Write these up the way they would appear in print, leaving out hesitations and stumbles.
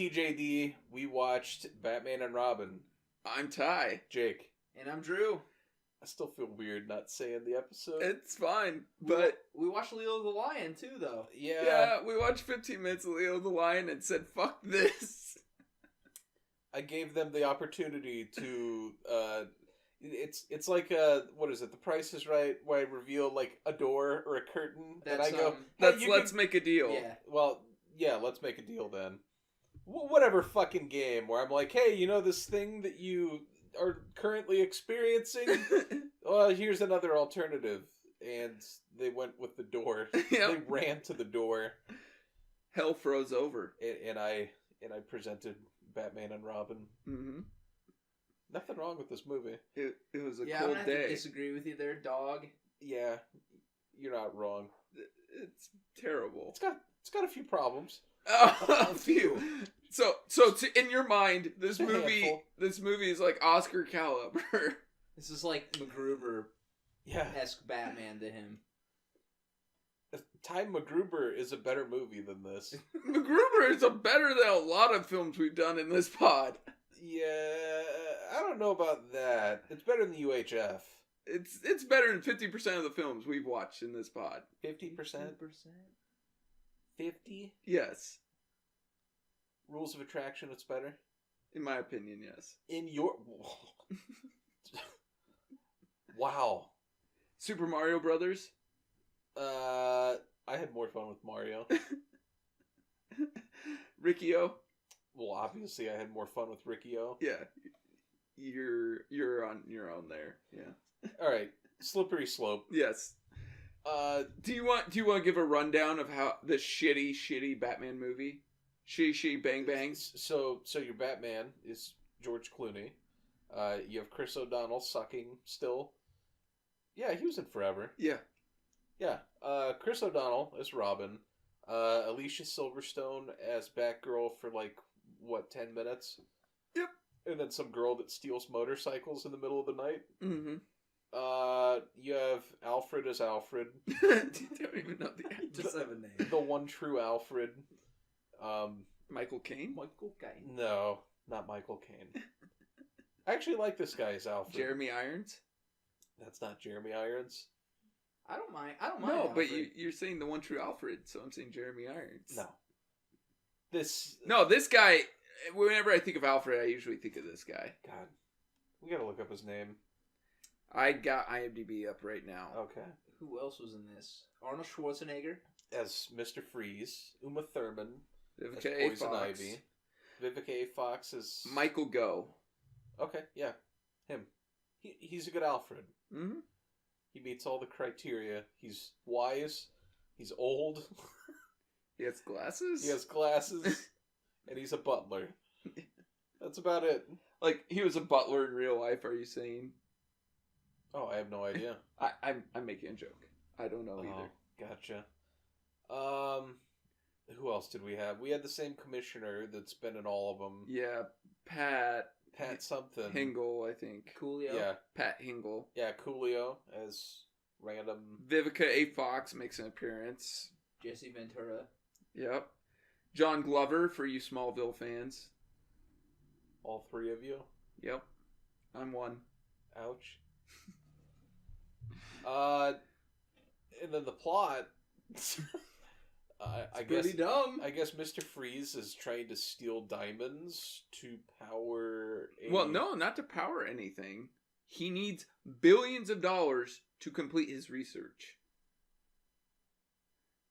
TJD. We watched Batman and Robin. I'm Ty. Jake. And I'm Drew. I still feel weird not saying the episode. It's fine, but... We watched Leo the Lion, too, though. Yeah, we watched 15 minutes of Leo the Lion and said, fuck this. I gave them the opportunity to... It's like, what is it? The Price is Right, where I reveal, like, a door or a curtain, and I go... Let's make a deal. Yeah. Well, yeah, let's make a deal then. Whatever fucking game where I'm like, hey, you know this thing that you are currently experiencing? Well, here's another alternative. And they went with the door. Yep. They ran to the door. Hell froze over. And I presented Batman and Robin. Mm-hmm. Nothing wrong with this movie. It was a I'm cold gonna have day. to disagree with you there, dog. Yeah, you're not wrong. It's terrible. It's got a few problems. A few. So in your mind, this movie is like Oscar caliber. This is like MacGruber-esque Batman to him. Ty MacGruber is a better movie than this. MacGruber is better than a lot of films we've done in this pod. Yeah, I don't know about that. It's better than UHF. It's better than 50% of the films we've watched in this pod. 50%? 50? Yes. Rules of Attraction, it's better? In my opinion, yes. In your... Wow. Super Mario Brothers? I had more fun with Mario. Riccio? Well, obviously I had more fun with Riccio. Yeah. You're on your own there. Yeah. Alright. Slippery slope. Yes. Do you want to give a rundown of how the shitty Batman movie? Shitty Bang Bangs. So your Batman is George Clooney. You have Chris O'Donnell sucking still. Yeah, he was in Forever. Yeah. Yeah. Chris O'Donnell as Robin. Alicia Silverstone as Batgirl for 10 minutes? Yep. And then some girl that steals motorcycles in the middle of the night. Mm-hmm. You have Alfred as Alfred. Don't even know the actor. Just have a name. The one true Alfred. Michael Caine? Michael Caine. No, not Michael Caine. I actually like this guy as Alfred. Jeremy Irons? That's not Jeremy Irons. I don't mind. No, Alfred. but you're saying the one true Alfred, so I'm saying Jeremy Irons. No. This guy, whenever I think of Alfred, I usually think of this guy. God. We gotta look up his name. I got IMDb up right now. Okay. Who else was in this? Arnold Schwarzenegger? As Mr. Freeze. Uma Thurman. Vivica as A. Poison Fox. Ivy. Vivica A. Fox is... Michael Gough. Okay, yeah. Him. He's a good Alfred. Mm-hmm. He meets all the criteria. He's wise. He's old. He has glasses? He has glasses. And he's a butler. That's about it. Like, he was a butler in real life, are you saying? Oh, I have no idea. I'm making a joke. I don't know either. Gotcha. Who else did we have? We had the same commissioner that's been in all of them. Yeah, Pat something. Hingle, I think. Coolio? Yeah. Pat Hingle. Yeah, Coolio as random... Vivica A. Fox makes an appearance. Jesse Ventura. Yep. John Glover, for you Smallville fans. All three of you? Yep. I'm one. Ouch. And then the plot... I guess pretty dumb. I guess Mr. Freeze is trying to steal diamonds to power... Well, no, not to power anything. He needs billions of dollars to complete his research.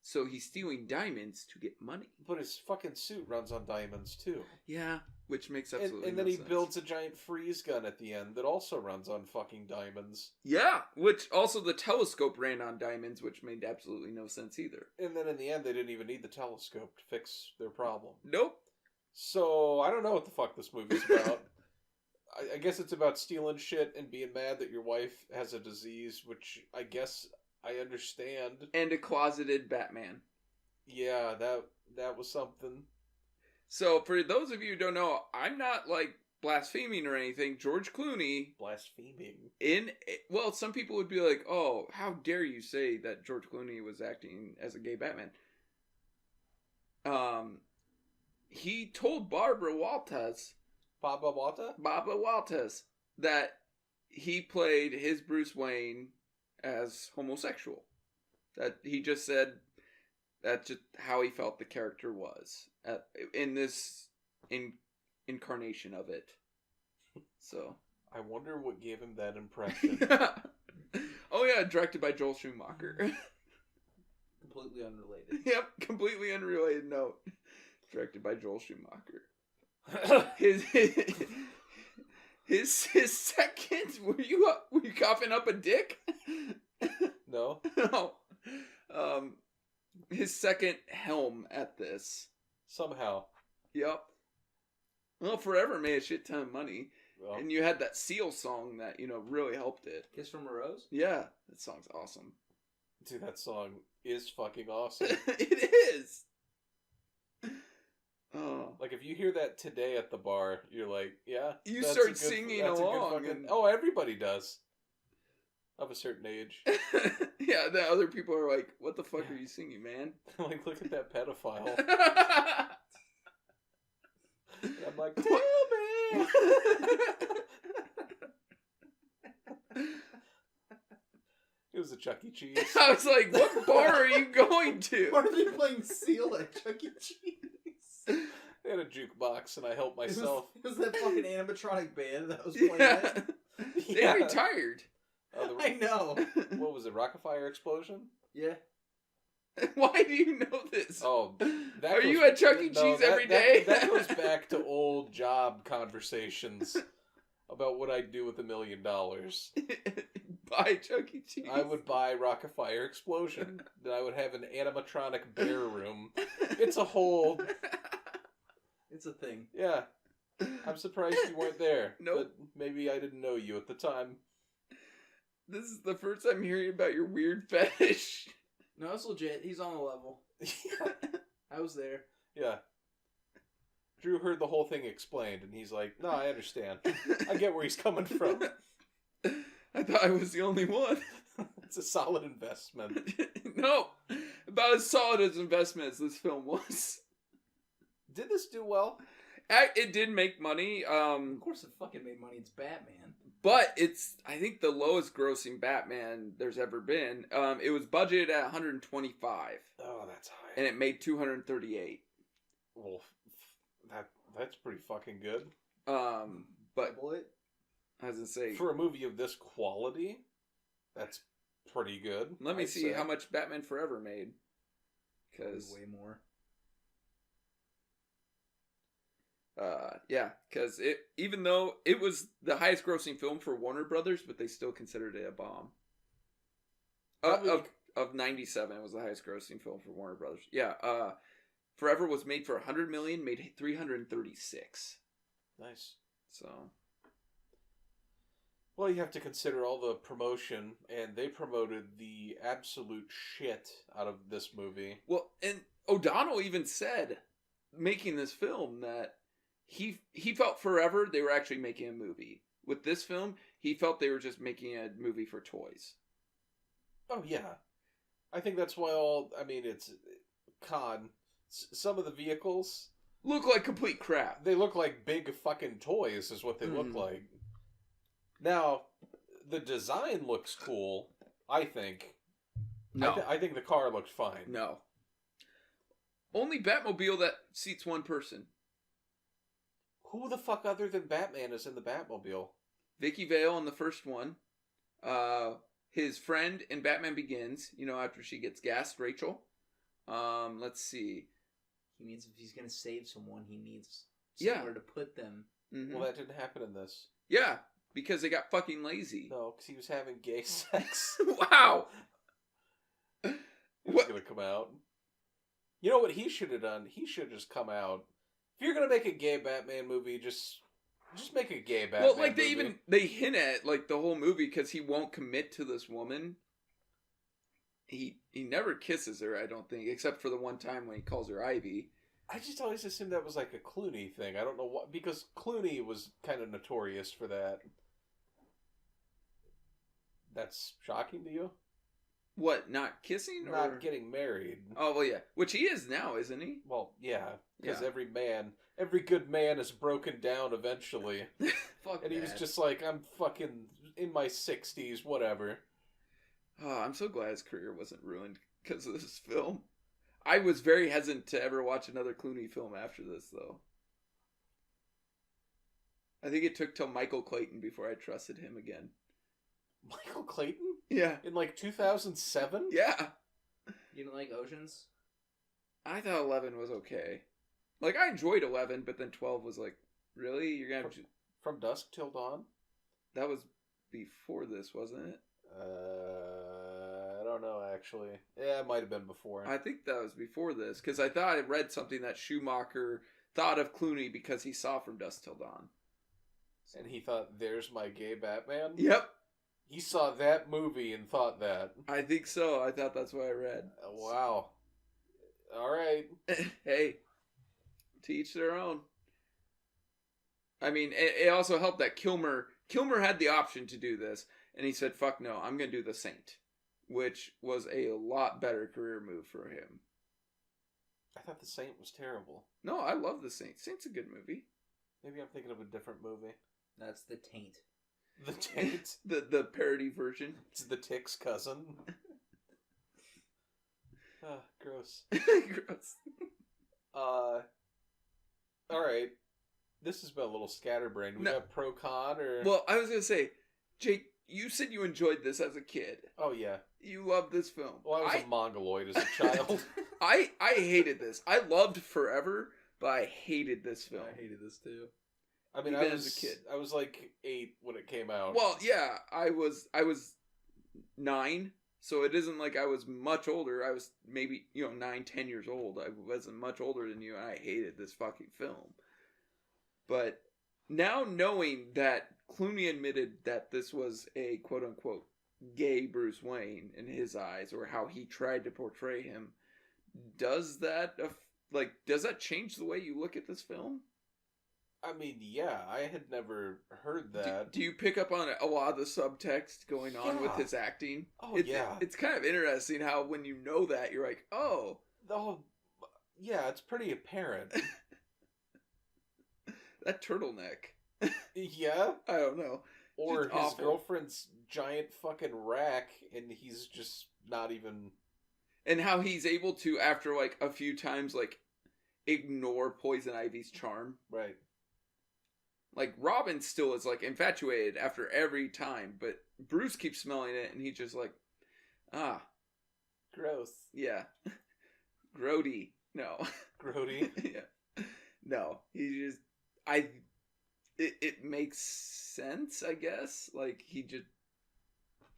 So he's stealing diamonds to get money. But his fucking suit runs on diamonds, too. Yeah, which makes absolutely and then no he sense. builds a giant freeze gun at the end that also runs on fucking diamonds. Yeah, which also the telescope ran on diamonds, which made absolutely no sense either. And then in the end, they didn't even need the telescope to fix their problem. Nope. So, I don't know what the fuck this movie's about. I guess it's about stealing shit and being mad that your wife has a disease, which I guess I understand. And a closeted Batman. Yeah, that was something. So, for those of you who don't know, I'm not, blaspheming or anything. George Clooney... Blaspheming? Well, some people would be like, oh, how dare you say that George Clooney was acting as a gay Batman. he told Barbara Walters, Baba that he played his Bruce Wayne as homosexual. That he just said that's just how he felt the character was in this incarnation of it. So I wonder what gave him that impression. Oh yeah, directed by Joel Schumacher. Completely unrelated. Yep, completely unrelated note. Directed by Joel Schumacher. His second. Were you coughing up a dick? No. No. His second helm at this. Somehow. Yep. Well, Forever made a shit ton of money. Well, And you had that Seal song that, really helped it. Kiss from a Rose? Yeah, that song's awesome. dude, that song is fucking awesome. It is. Oh. Like, if you hear that today at the bar, you're like, yeah. You that's start a good, singing that's along. A good fucking, oh, everybody does. Of a certain age. Yeah, the other people are like, what the fuck are you singing, man? Like, look at that pedophile. I'm like, tell me! It was a Chuck E. Cheese. I was like, what bar are you going to? Why are they playing Seal at Chuck E. Cheese? They had a jukebox, and I helped myself. It was that fucking animatronic band that was playing Yeah. it. They retired. I know. What was it, Rockafire Explosion? Yeah. Why do you know this? Oh, that Are goes, you at Chuck E. Cheese every day? That goes back to old job conversations about what I'd do with $1 million. Buy Chuck E. Cheese. I would buy Rockafire Explosion. Then I would have an animatronic bear room. It's a whole... It's a thing. Yeah. I'm surprised you weren't there. Nope. But maybe I didn't know you at the time. This is the first time hearing about your weird fetish. No, it's legit. He's on the level. I was there. Yeah. Drew heard the whole thing explained, and he's like, no, I understand. I get where he's coming from. I thought I was the only one. It's a solid investment. No. About as solid as investment as this film was. Did this do well? It did make money. Of course it fucking made money. It's Batman. But it's, I think, the lowest grossing Batman there's ever been. It was budgeted at 125. Oh, that's high. And it made 238. Well, that's pretty fucking good. But Double it. I was gonna say, For a movie of this quality, that's pretty good. let me I'd see say. how much Batman Forever made. Because Way more. yeah, because even though it was the highest grossing film for Warner Brothers, but they still considered it a bomb. Of 97, it was the highest grossing film for Warner Brothers. Yeah, Forever was made for 100 million, made 336. Nice. So, Well, you have to consider all the promotion, and they promoted the absolute shit out of this movie. well, and O'Donnell even said, making this film, that he felt Forever they were actually making a movie. With this film, he felt they were just making a movie for toys. Oh, yeah. I think that's why it's con. Some of the vehicles, Look like complete crap. they look like big fucking toys is what they look like. Now, the design looks cool, I think. No. I think the car looked fine. No. Only Batmobile that seats one person. Who the fuck other than Batman is in the Batmobile? Vicky Vale in the first one. His friend in Batman Begins, after she gets gassed, Rachel. Let's see. He means if he's gonna save someone, he needs Yeah. somewhere to put them. Mhm. Well, that didn't happen in this. Yeah, because they got fucking lazy. No, because he was having gay sex. Wow. He was What? going to come out. You know what he should have done? He should have just come out. If you're going to make a gay Batman movie, just make a gay Batman Well, like movie. they hint at like the whole movie because he won't commit to this woman. He never kisses her, I don't think, except for the one time when he calls her Ivy. I just always assumed that was like a Clooney thing. I don't know what, because Clooney was kind of notorious for that. That's shocking to you? What, not kissing? Not getting married. Oh, well, yeah. Which he is now, isn't he? Well, yeah. Because Yeah. every good man is broken down eventually. Fuck And he was that. just like, I'm fucking in my 60s, whatever. Oh, I'm so glad his career wasn't ruined because of this film. I was very hesitant to ever watch another Clooney film after this, though. I think it took till Michael Clayton before I trusted him again. Michael Clayton? Yeah. In like 2007? Yeah. You don't like Oceans? I thought 11 was okay. Like, I enjoyed 11, but then 12 was like, really? You're gonna have to... From Dusk Till Dawn? That was before this, wasn't it? I don't know, actually. Yeah, it might have been before. I think that was before this, because I thought I read something that Schumacher thought of Clooney because he saw From Dusk Till Dawn. And he thought, there's my gay Batman? Yep. He saw that movie and thought that. I think so. I thought that's what I read. Wow. All right. Hey, to each their own. I mean, it also helped that Kilmer had the option to do this, and he said, fuck no, I'm going to do The Saint, which was a lot better career move for him. I thought The Saint was terrible. No, I love The Saint. Saint's a good movie. Maybe I'm thinking of a different movie. That's The Taint. The Taint? the parody version. It's the Tick's cousin. Gross. Gross. Alright. This has been a little scatterbrained. We got pro con or... Well, I was going to say, Jake, you said you enjoyed this as a kid. Oh, yeah. You loved this film. Well, I was a mongoloid as a child. I hated this. I loved Forever, but I hated this film. I hated this too. I mean, Even as a kid. I was like 8 when it came out. Well, yeah, I was 9, so it isn't like I was much older. I was maybe, 9, 10 years old. I wasn't much older than you, and I hated this fucking film. But now knowing that Clooney admitted that this was a quote-unquote gay Bruce Wayne in his eyes, or how he tried to portray him, does that change the way you look at this film? I mean, yeah, I had never heard that. Do you pick up on a lot of the subtext going on with his acting? Oh, yeah. It's kind of interesting how when you know that, you're like, oh. Yeah, it's pretty apparent. That turtleneck. Yeah? I don't know. Or Just his awful. girlfriend's giant fucking rack, and he's just not even... And how he's able to, after, like, a few times, like, ignore Poison Ivy's charm. Right. Like, Robin still is, like, infatuated after every time, but Bruce keeps smelling it, and he's just like, Gross. yeah. Grody. No. Grody? Yeah. No. He just, it makes sense, I guess. Like, he just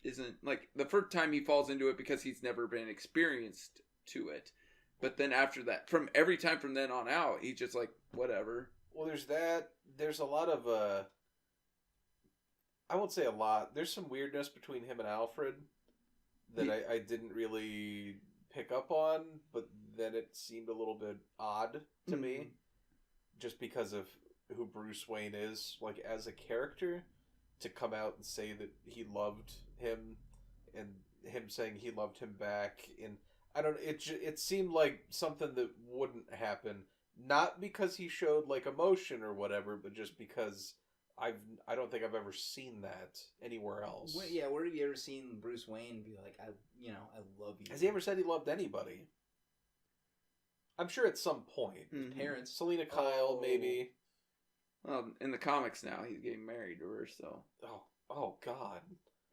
isn't, like, the first time he falls into it because he's never been experienced to it. But then after that, from every time from then on out, he's just like, whatever. Well, there's that. There's a lot of, I won't say a lot. There's some weirdness between him and Alfred that I didn't really pick up on, but then it seemed a little bit odd to me. Just because of who Bruce Wayne is, like, as a character, to come out and say that he loved him, and him saying he loved him back, and I don't. It seemed like something that wouldn't happen, not because he showed like emotion or whatever, but just because I don't think I've ever seen that anywhere else. Where have you ever seen Bruce Wayne be like, I love you? Has he ever said he loved anybody? I'm sure at some point. His parents. Selena Kyle, maybe. Well, in the comics now, he's getting married to her, so. Oh, God.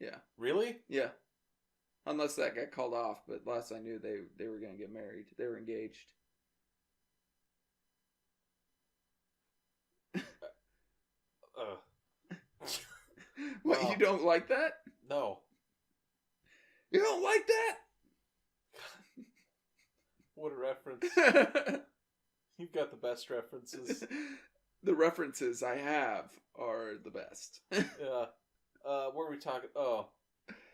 Yeah. Really? Yeah. Unless that got called off, but last I knew they were going to get married. They were engaged. What, you don't like that? No. You don't like that? What a reference. You've got the best references. The references I have are the best. Yeah. What were we talking? Oh,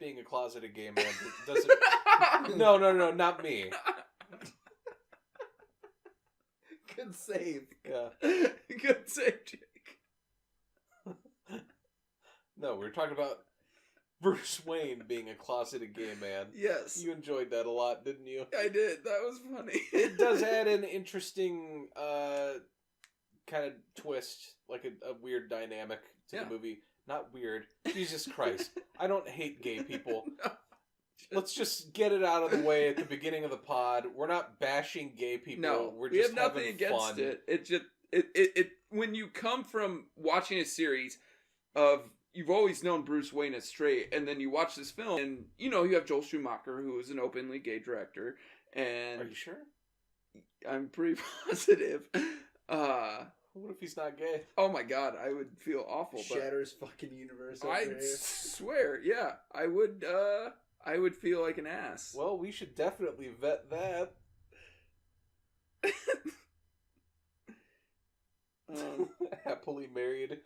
being a closeted gay man doesn't... No, not me. Good save. Yeah. Good save, Jake. No, we were talking about Bruce Wayne being a closeted gay man. Yes. You enjoyed that a lot, didn't you? I did. That was funny. It does add an interesting kind of twist, like a weird dynamic to the movie. Not weird. Jesus Christ. I don't hate gay people. No. Let's just get it out of the way at the beginning of the pod. We're not bashing gay people. No, we just have nothing against fun. it. It just it when you come from watching a series of you've always known Bruce Wayne is straight, and then you watch this film, and you have Joel Schumacher, who is an openly gay director. And are you sure? I'm pretty positive. What if he's not gay? Oh my god, I would feel awful. Shatters fucking universe. I swear, yeah, I would. I would feel like an ass. Well, we should definitely vet that. Happily married.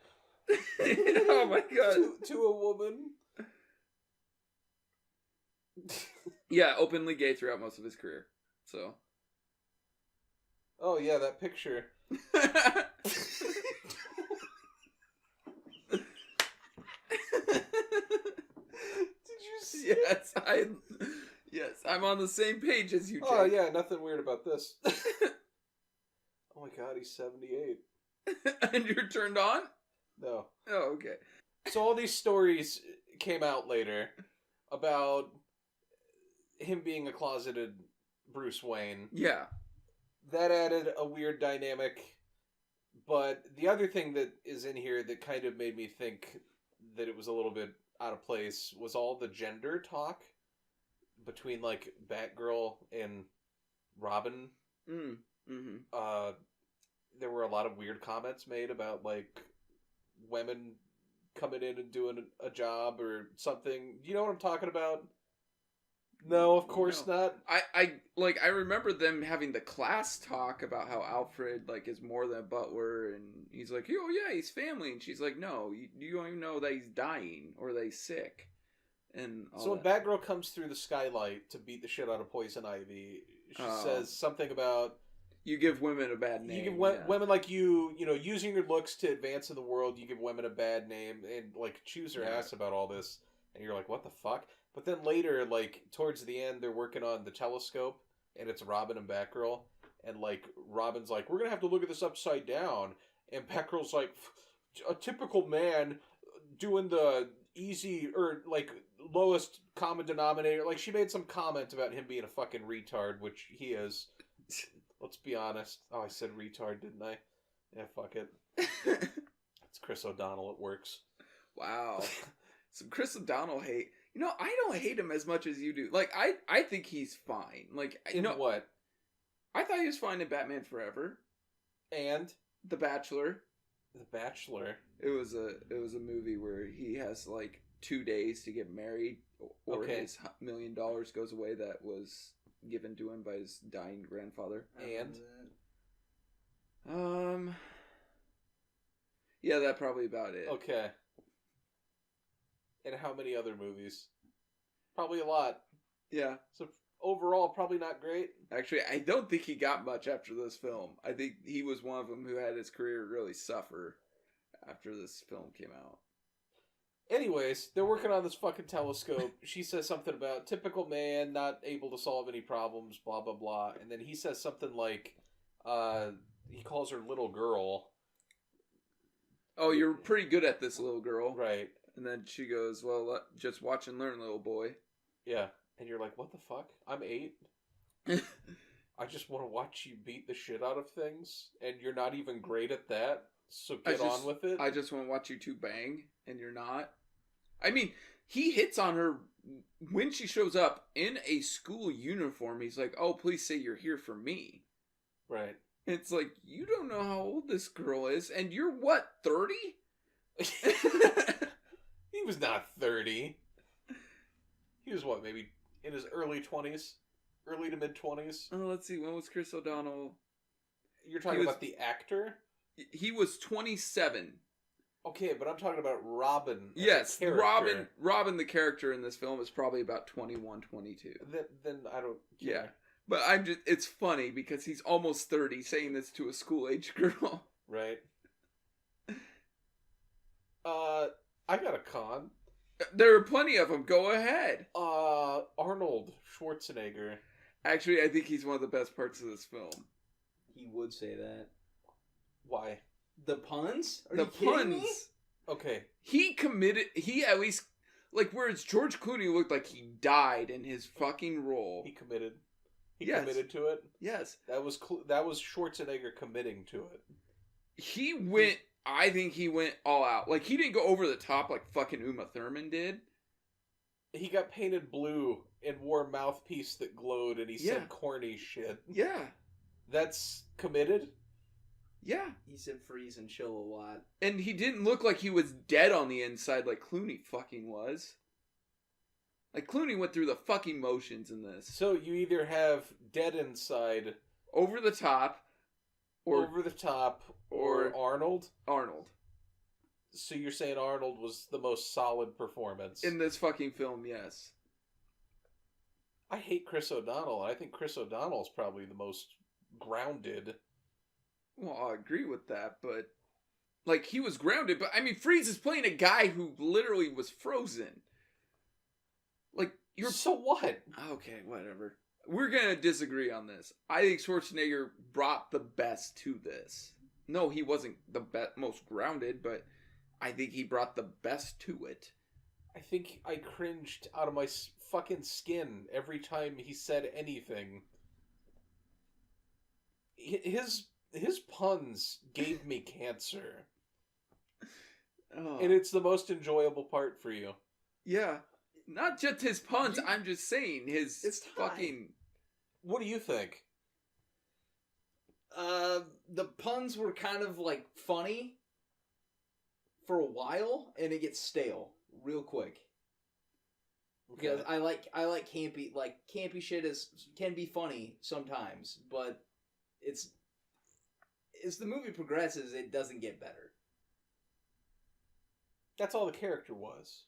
Oh my god. To a woman. Yeah, openly gay throughout most of his career. So. Oh yeah, that picture. Yes, I'm on the same page as you, Jake. Oh yeah, nothing weird about this. Oh my god, he's 78. And you're turned on? No. Oh, okay. So all these stories came out later about him being a closeted Bruce Wayne. Yeah. That added a weird dynamic. But the other thing that is in here that kind of made me think that it was a little bit out of place was all the gender talk between like Batgirl and Robin. Mm-hmm. There were a lot of weird comments made about like women coming in and doing a job or something. You know what I'm talking about? No, of course not. I remember them having the class talk about how Alfred like is more than a butler, and he's like, oh yeah, he's family, and she's like, no, you don't even know that he's dying or that he's sick. And so when Batgirl comes through the skylight to beat the shit out of Poison Ivy, she says something about you give women a bad name. You give women like using your looks to advance in the world. You give women a bad name and like chews her ass about all this, and you're like, what the fuck? But then later, like, towards the end, they're working on the telescope, and it's Robin and Batgirl, and, like, Robin's like, we're gonna have to look at this upside down, and Batgirl's like, a typical man doing the easy, or, like, lowest common denominator. Like, she made some comment about him being a fucking retard, which he is. Let's be honest. Oh, I said retard, didn't I? Yeah, fuck it. It's Chris O'Donnell, it works. Wow. Some Chris O'Donnell hate. I don't hate him as much as you do. Like, I think he's fine. Like, what? I thought he was fine in Batman Forever. And? The Bachelor. The Bachelor? It was a movie where he has, like, 2 days to get married, or his $1 million goes away that was given to him by his dying grandfather. And? Yeah, that's probably about it. Okay. And how many other movies? Probably a lot. Yeah. So overall, probably not great. Actually, I don't think he got much after this film. I think he was one of them who had his career really suffer after this film came out. Anyways, they're working on this fucking telescope. She says something about typical man, not able to solve any problems, blah, blah, blah. And then he says something like, he calls her little girl. Oh, you're pretty good at this, little girl. Right. And then she goes, well, just watch and learn, little boy. Yeah. And you're like, what the fuck? I'm 8. I just want to watch you beat the shit out of things, and you're not even great at that, so get on with it. I just want to watch you two bang, and you're not. I mean, he hits on her when she shows up in a school uniform. He's like, oh, please say you're here for me. Right. It's like, you don't know how old this girl is, and you're what, 30? He was not 30. He was what, maybe in his early 20s? Early to mid-20s? Oh, let's see, when was Chris O'Donnell? You're talking about the actor? He was 27. Okay, but I'm talking about Robin. Yes, Robin the character in this film is probably about 21, 22. Then I don't care. Yeah. But it's funny because he's almost 30 saying this to a school-age girl. Right. I got a con. There are plenty of them. Go ahead. Arnold Schwarzenegger. Actually, I think he's one of the best parts of this film. He would say that. Why? The puns? Are The you kidding puns. me? Okay. He at least, like, whereas George Clooney looked like he died in his fucking role. He committed. He Yes. committed to it. Yes. That was Schwarzenegger committing to it. I think he went all out. Like, he didn't go over the top like fucking Uma Thurman did. He got painted blue and wore a mouthpiece that glowed, and he said corny shit. Yeah. That's committed? Yeah. He said freeze and chill a lot. And he didn't look like he was dead on the inside like Clooney fucking was. Like, Clooney went through the fucking motions in this. So you either have dead inside, Over the top, or over the top, or Arnold? Arnold. So you're saying Arnold was the most solid performance? In this fucking film, yes. I hate Chris O'Donnell. I think Chris O'Donnell's probably the most grounded. Well, I agree with that, but... Like, he was grounded, but, I mean, Freeze is playing a guy who literally was frozen. Like, you're... So what? Okay, whatever. We're gonna disagree on this. I think Schwarzenegger brought the best to this. No, he wasn't the most grounded, but I think he brought the best to it. I think I cringed out of my fucking skin every time he said anything. His puns gave me cancer. Oh. And it's the most enjoyable part for you. Yeah. Not just his puns, I'm just saying his fucking... What do you think? The puns were kind of like funny for a while, and it gets stale real quick. Because I like campy shit can be funny sometimes, but as the movie progresses, it doesn't get better. That's all the character was.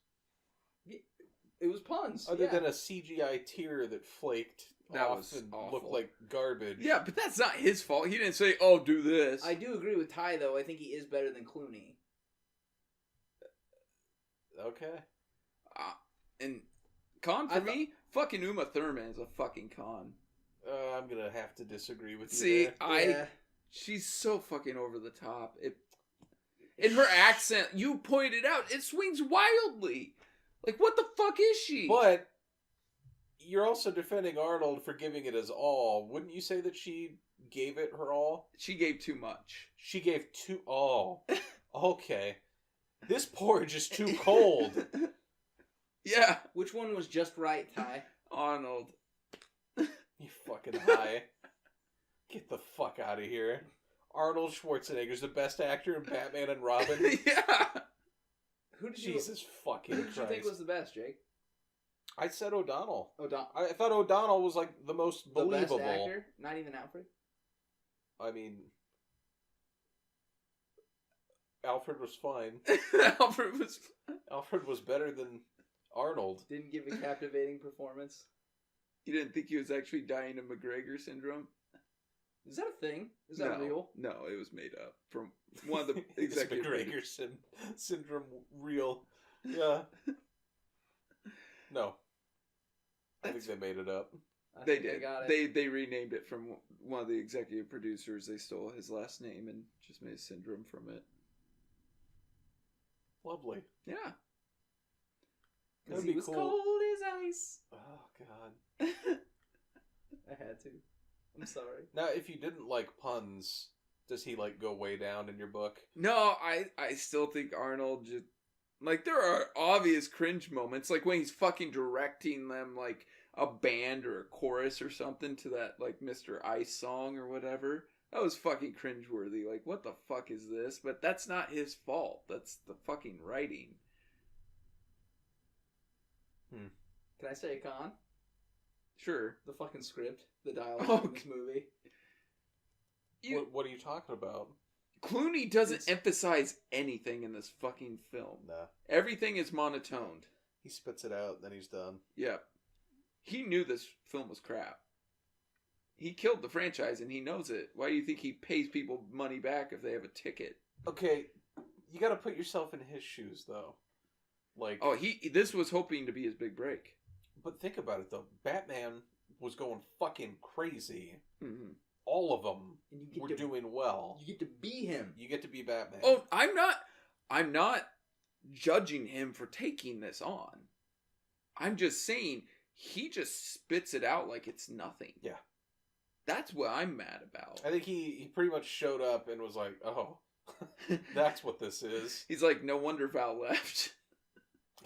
It was puns. Other than a CGI tear that flaked off and awful. looked like garbage. Yeah, but that's not his fault. He didn't say, oh, do this. I do agree with Ty, though. I think he is better than Clooney. Okay. And con for me, fucking Uma Thurman is a fucking con. I'm gonna have to disagree with you. See, there. she's so fucking over the top. In her accent, you pointed out, it swings wildly. Like, what the fuck is she? But you're also defending Arnold for giving it his all. Wouldn't you say that she gave it her all? She gave too much. She gave too all. Okay. This porridge is too cold. Yeah. Which one was just right, Ty? Arnold. You fucking high. Get the fuck out of here. Arnold Schwarzenegger's the best actor in Batman and Robin. Yeah. Jesus fucking Who did Christ. you think was the best, Jake? I said O'Donnell. O'Donnell. I thought O'Donnell was like the most The believable. best actor? Not even Alfred? I mean, Alfred was fine. Alfred was better than Arnold. Didn't give a captivating performance. You didn't think he was actually dying of McGregor syndrome? Is that a thing? Is that real? No, it was made up from one of the Is executive. McGregor syndrome real? Yeah. No. I think they made it up. They did. They renamed it from one of the executive producers. They stole his last name and just made a syndrome from it. Lovely. Yeah. Because he was cold as ice. Oh, God. I had to. I'm sorry. Now, if you didn't like puns, does he, like, go way down in your book? No, I still think Arnold just... Like, there are obvious cringe moments. Like, when he's fucking directing them, like, a band or a chorus or something to that, like, Mr. Ice song or whatever. That was fucking cringeworthy. Like, what the fuck is this? But that's not his fault. That's the fucking writing. Can I say a con? Sure. The fucking script. The dialogue in this movie. What are you talking about? Clooney doesn't emphasize anything in this fucking film. Nah. Everything is monotoned. He spits it out, then he's done. Yep. He knew this film was crap. He killed the franchise and he knows it. Why do you think he pays people money back if they have a ticket? Okay, you gotta put yourself in his shoes, though. Like, Oh, this was hoping to be his big break. But think about it though. Batman was going fucking crazy. Mm-hmm. All of them And were doing well. You get to be him. You get to be Batman. Oh, I'm not judging him for taking this on. I'm just saying he just spits it out like it's nothing. Yeah. That's what I'm mad about. I think he pretty much showed up and was like, oh, that's what this is. He's like, no wonder Val left.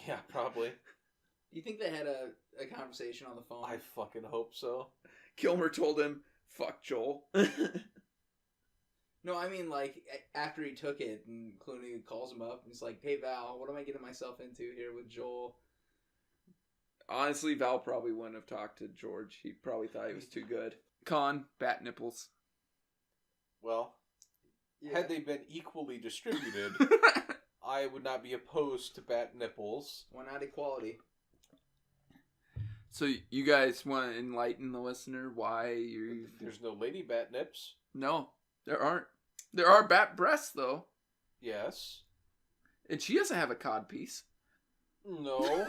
Yeah, probably. Do you think they had a conversation on the phone? I fucking hope so. Kilmer told him, fuck Joel. No, I mean, like, after he took it, and Clooney calls him up, and he's like, hey, Val, what am I getting myself into here with Joel? Honestly, Val probably wouldn't have talked to George. He probably thought he was too good. Con, bat nipples. Well, Yeah. had they been equally distributed, I would not be opposed to bat nipples. Why not equality? So you guys want to enlighten the listener why you... There's no lady bat nips. No, there aren't. There are bat breasts, though. Yes. And she doesn't have a cod piece. No.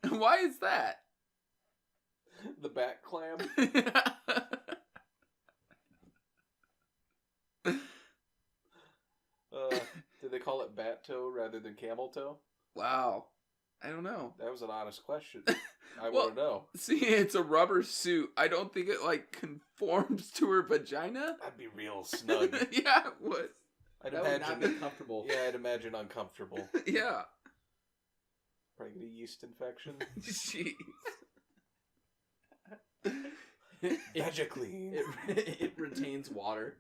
Why is that? The bat clam. Did they call it bat toe rather than camel toe? Wow. I don't know. That was an honest question. I Well, want to know. See, it's a rubber suit. I don't think it, like, conforms to her vagina. That'd be real snug. Yeah, it would. I'd That would imagine. not be comfortable. Yeah, I'd imagine uncomfortable. Yeah. Probably get a yeast infection. Jeez. Magically. It retains water.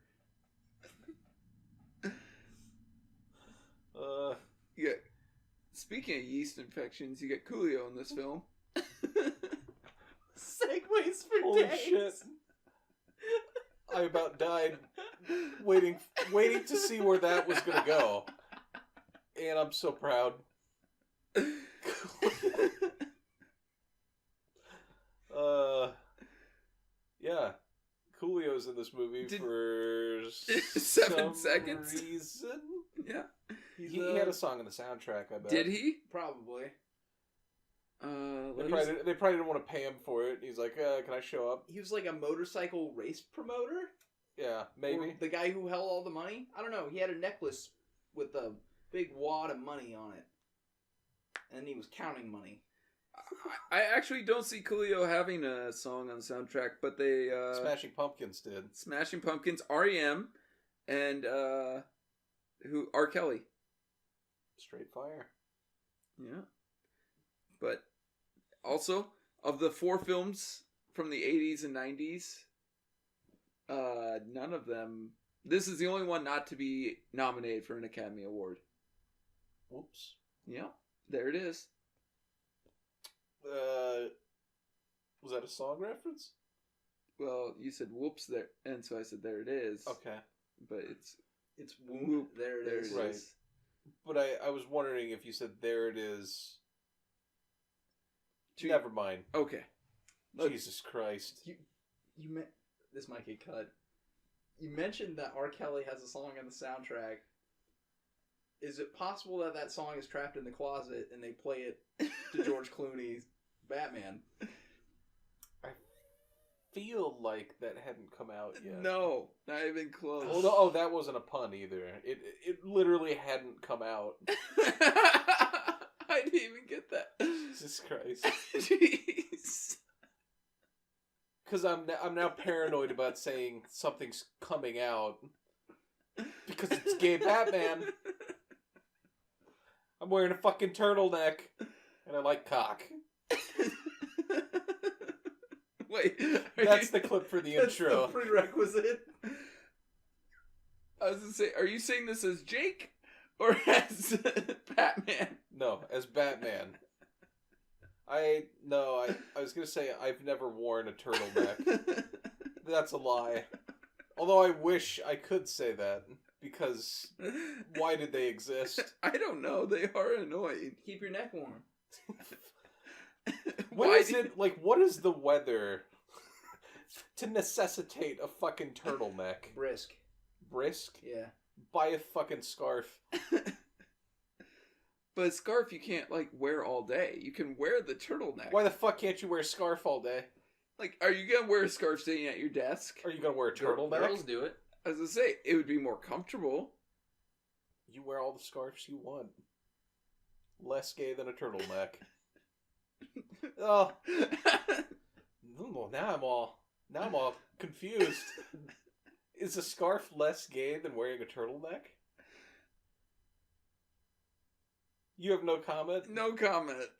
Yeah. Speaking of yeast infections, you get Coolio in this film. Segways for Holy days. shit. I about died waiting to see where that was going to go. And I'm so proud. Yeah. Coolio's in this movie for 7 seconds. reason. Yeah. He had a song in the soundtrack, I bet. Did he? Probably. They probably didn't want to pay him for it. He's like, can I show up? He was like a motorcycle race promoter? Yeah, maybe. Or the guy who held all the money? I don't know. He had a necklace with a big wad of money on it. And he was counting money. I actually don't see Coolio having a song on the soundtrack, but they... Smashing Pumpkins did. Smashing Pumpkins, R.E.M., and R. Kelly. Straight fire. Yeah. But also, of the 4 films from the 80s and 90s, none of them... This is the only one not to be nominated for an Academy Award. Whoops. Yeah, there it is. Was that a song reference? Well, you said whoops there, and so I said there it is. Okay. But it's Whoop. There it is. Right. But I was wondering if you said there it is. Never mind. Okay. Jesus Christ. You this might get cut. You mentioned that R. Kelly has a song on the soundtrack. Is it possible that that song is trapped in the closet and they play it to George Clooney's Batman? I feel like that hadn't come out yet. No, not even close. Oh, that wasn't a pun either. It literally hadn't come out. I didn't even get that. Jesus Christ. Jeez. Because I'm now paranoid about saying something's coming out because it's gay Batman. I'm wearing a fucking turtleneck and I like cock. Wait, that's the clip for the intro. That's the prerequisite. I was gonna say, are you saying this as Jake or as Batman? No, as Batman. I was gonna say I've never worn a turtleneck. That's a lie. Although I wish I could say that, because why did they exist? I don't know. They are annoying. Keep your neck warm. What is the weather to necessitate a fucking turtleneck? Brisk. Brisk? Yeah. Buy a fucking scarf. But a scarf you can't, like, wear all day. You can wear the turtleneck. Why the fuck can't you wear a scarf all day? Like, are you gonna wear a scarf sitting at your desk? Are you gonna wear a turtleneck? Girls do it. As I say, it would be more comfortable. You wear all the scarves you want. Less gay than a turtleneck. Oh, now I'm all confused. Is a scarf less gay than wearing a turtleneck? You have no comment? No comment.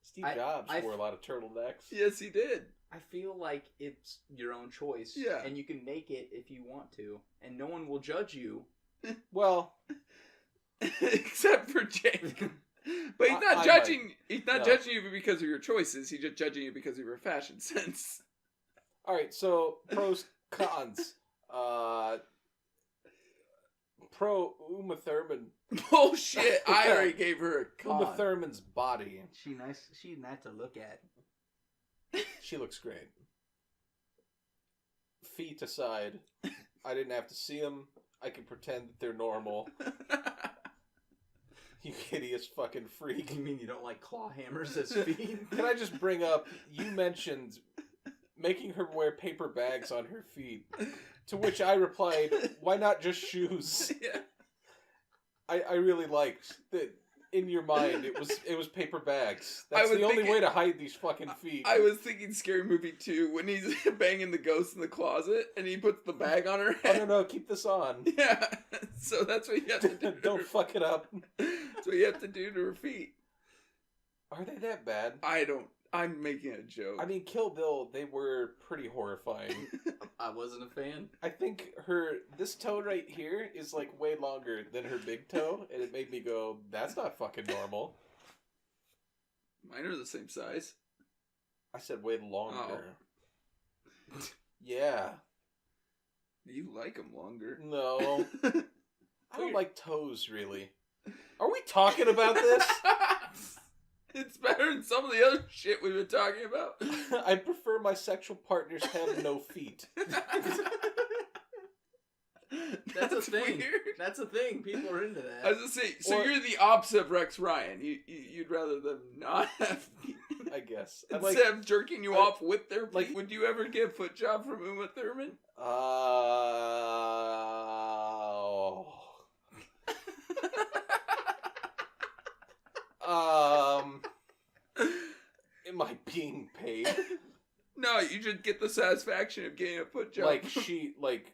Steve Jobs wore a lot of turtlenecks. Yes, he did. I feel like it's your own choice. Yeah. And you can make it if you want to. And no one will judge you. Well, except for Jake. But he's not judging. He's not judging you because of your choices. He's just judging you because of your fashion sense. All right. So pros, cons. Pro Uma Thurman. Bullshit! I already gave her a con. Uma Thurman's body. She's nice to look at. She looks great. Feet aside, I didn't have to see them. I can pretend that they're normal. You hideous fucking freak. You mean you don't like claw hammers as feet? Can I just bring up, you mentioned making her wear paper bags on her feet, to which I replied, why not just shoes? Yeah. I really liked that. In your mind, it was paper bags. That's the only way to hide these fucking feet. I was thinking Scary Movie 2 when he's banging the ghost in the closet and he puts the bag on her head. Oh, no, keep this on. Yeah, so that's what you have to do. Don't fuck it up. That's what you have to do to her feet. Are they that bad? I'm making a joke. I mean, Kill Bill, they were pretty horrifying. I wasn't a fan. I think this toe right here is like way longer than her big toe, and it made me go, that's not fucking normal. Mine are the same size. I said way longer. Oh. Yeah. You like them longer. No. I don't like toes, really. Are we talking about this? It's better than some of the other shit we've been talking about. I prefer my sexual partners have no feet. That's a thing. Weird. That's a thing. People are into that. I was gonna say, so you're the opposite of Rex Ryan. You'd rather them not have feet. I guess. Instead of jerking you off with their feet. Like, would you ever get a foot job from Uma Thurman? Am I being paid? No, you just get the satisfaction of getting a foot job. Like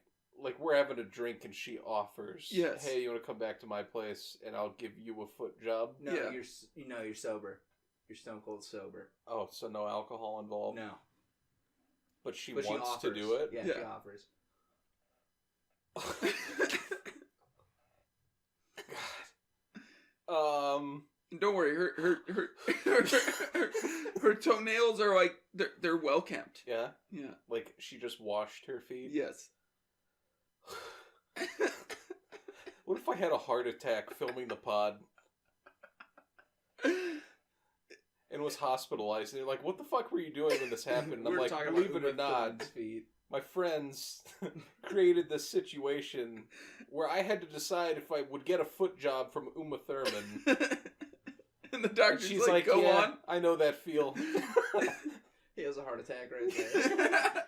we're having a drink and she offers, yes, hey, you want to come back to my place and I'll give you a foot job? No, yeah. You're sober. You're stone cold sober. Oh, so no alcohol involved? No. But she wants to do it? Yeah, she offers. God. Don't worry, her toenails are like they're well kept. Yeah? Yeah. Like she just washed her feet? Yes. What if I had a heart attack filming the pod? And was hospitalized, and they're like, what the fuck were you doing when this happened? And I'm like, believe it or not, my friends created this situation where I had to decide if I would get a foot job from Uma Thurman. And the doctor's she's like, go yeah, on. I know that feel. He has a heart attack right there.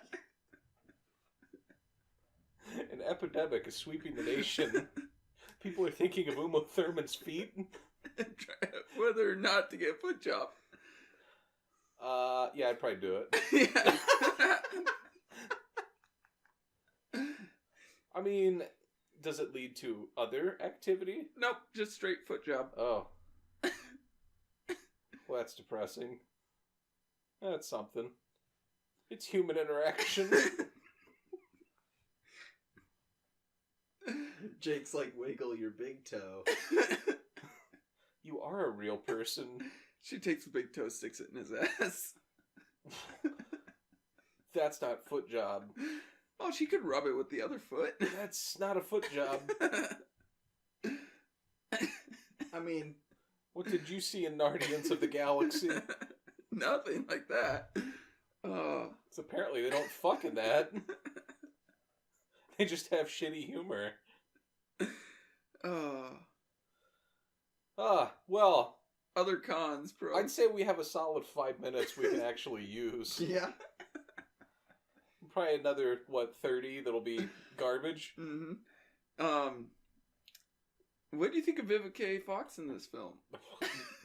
An epidemic is sweeping the nation. People are thinking of Uma Thurman's feet. Whether or not to get a foot job. Yeah, I'd probably do it. Yeah. I mean, does it lead to other activity? Nope, just straight foot job. Oh. Well, that's depressing. That's something. It's human interaction. Jake's like, wiggle your big toe. You are a real person. She takes the big toe, sticks it in his ass. That's not foot job. Oh, she could rub it with the other foot. That's not a foot job. I mean, what did you see in Guardians of the Galaxy? Nothing like that. So apparently they don't fuck in that. They just have shitty humor. Well, Other cons, bro. I'd say we have a solid 5 minutes we can actually use. Yeah. Probably another, 30 that'll be garbage. Mm-hmm. What do you think of Vivica Fox in this film?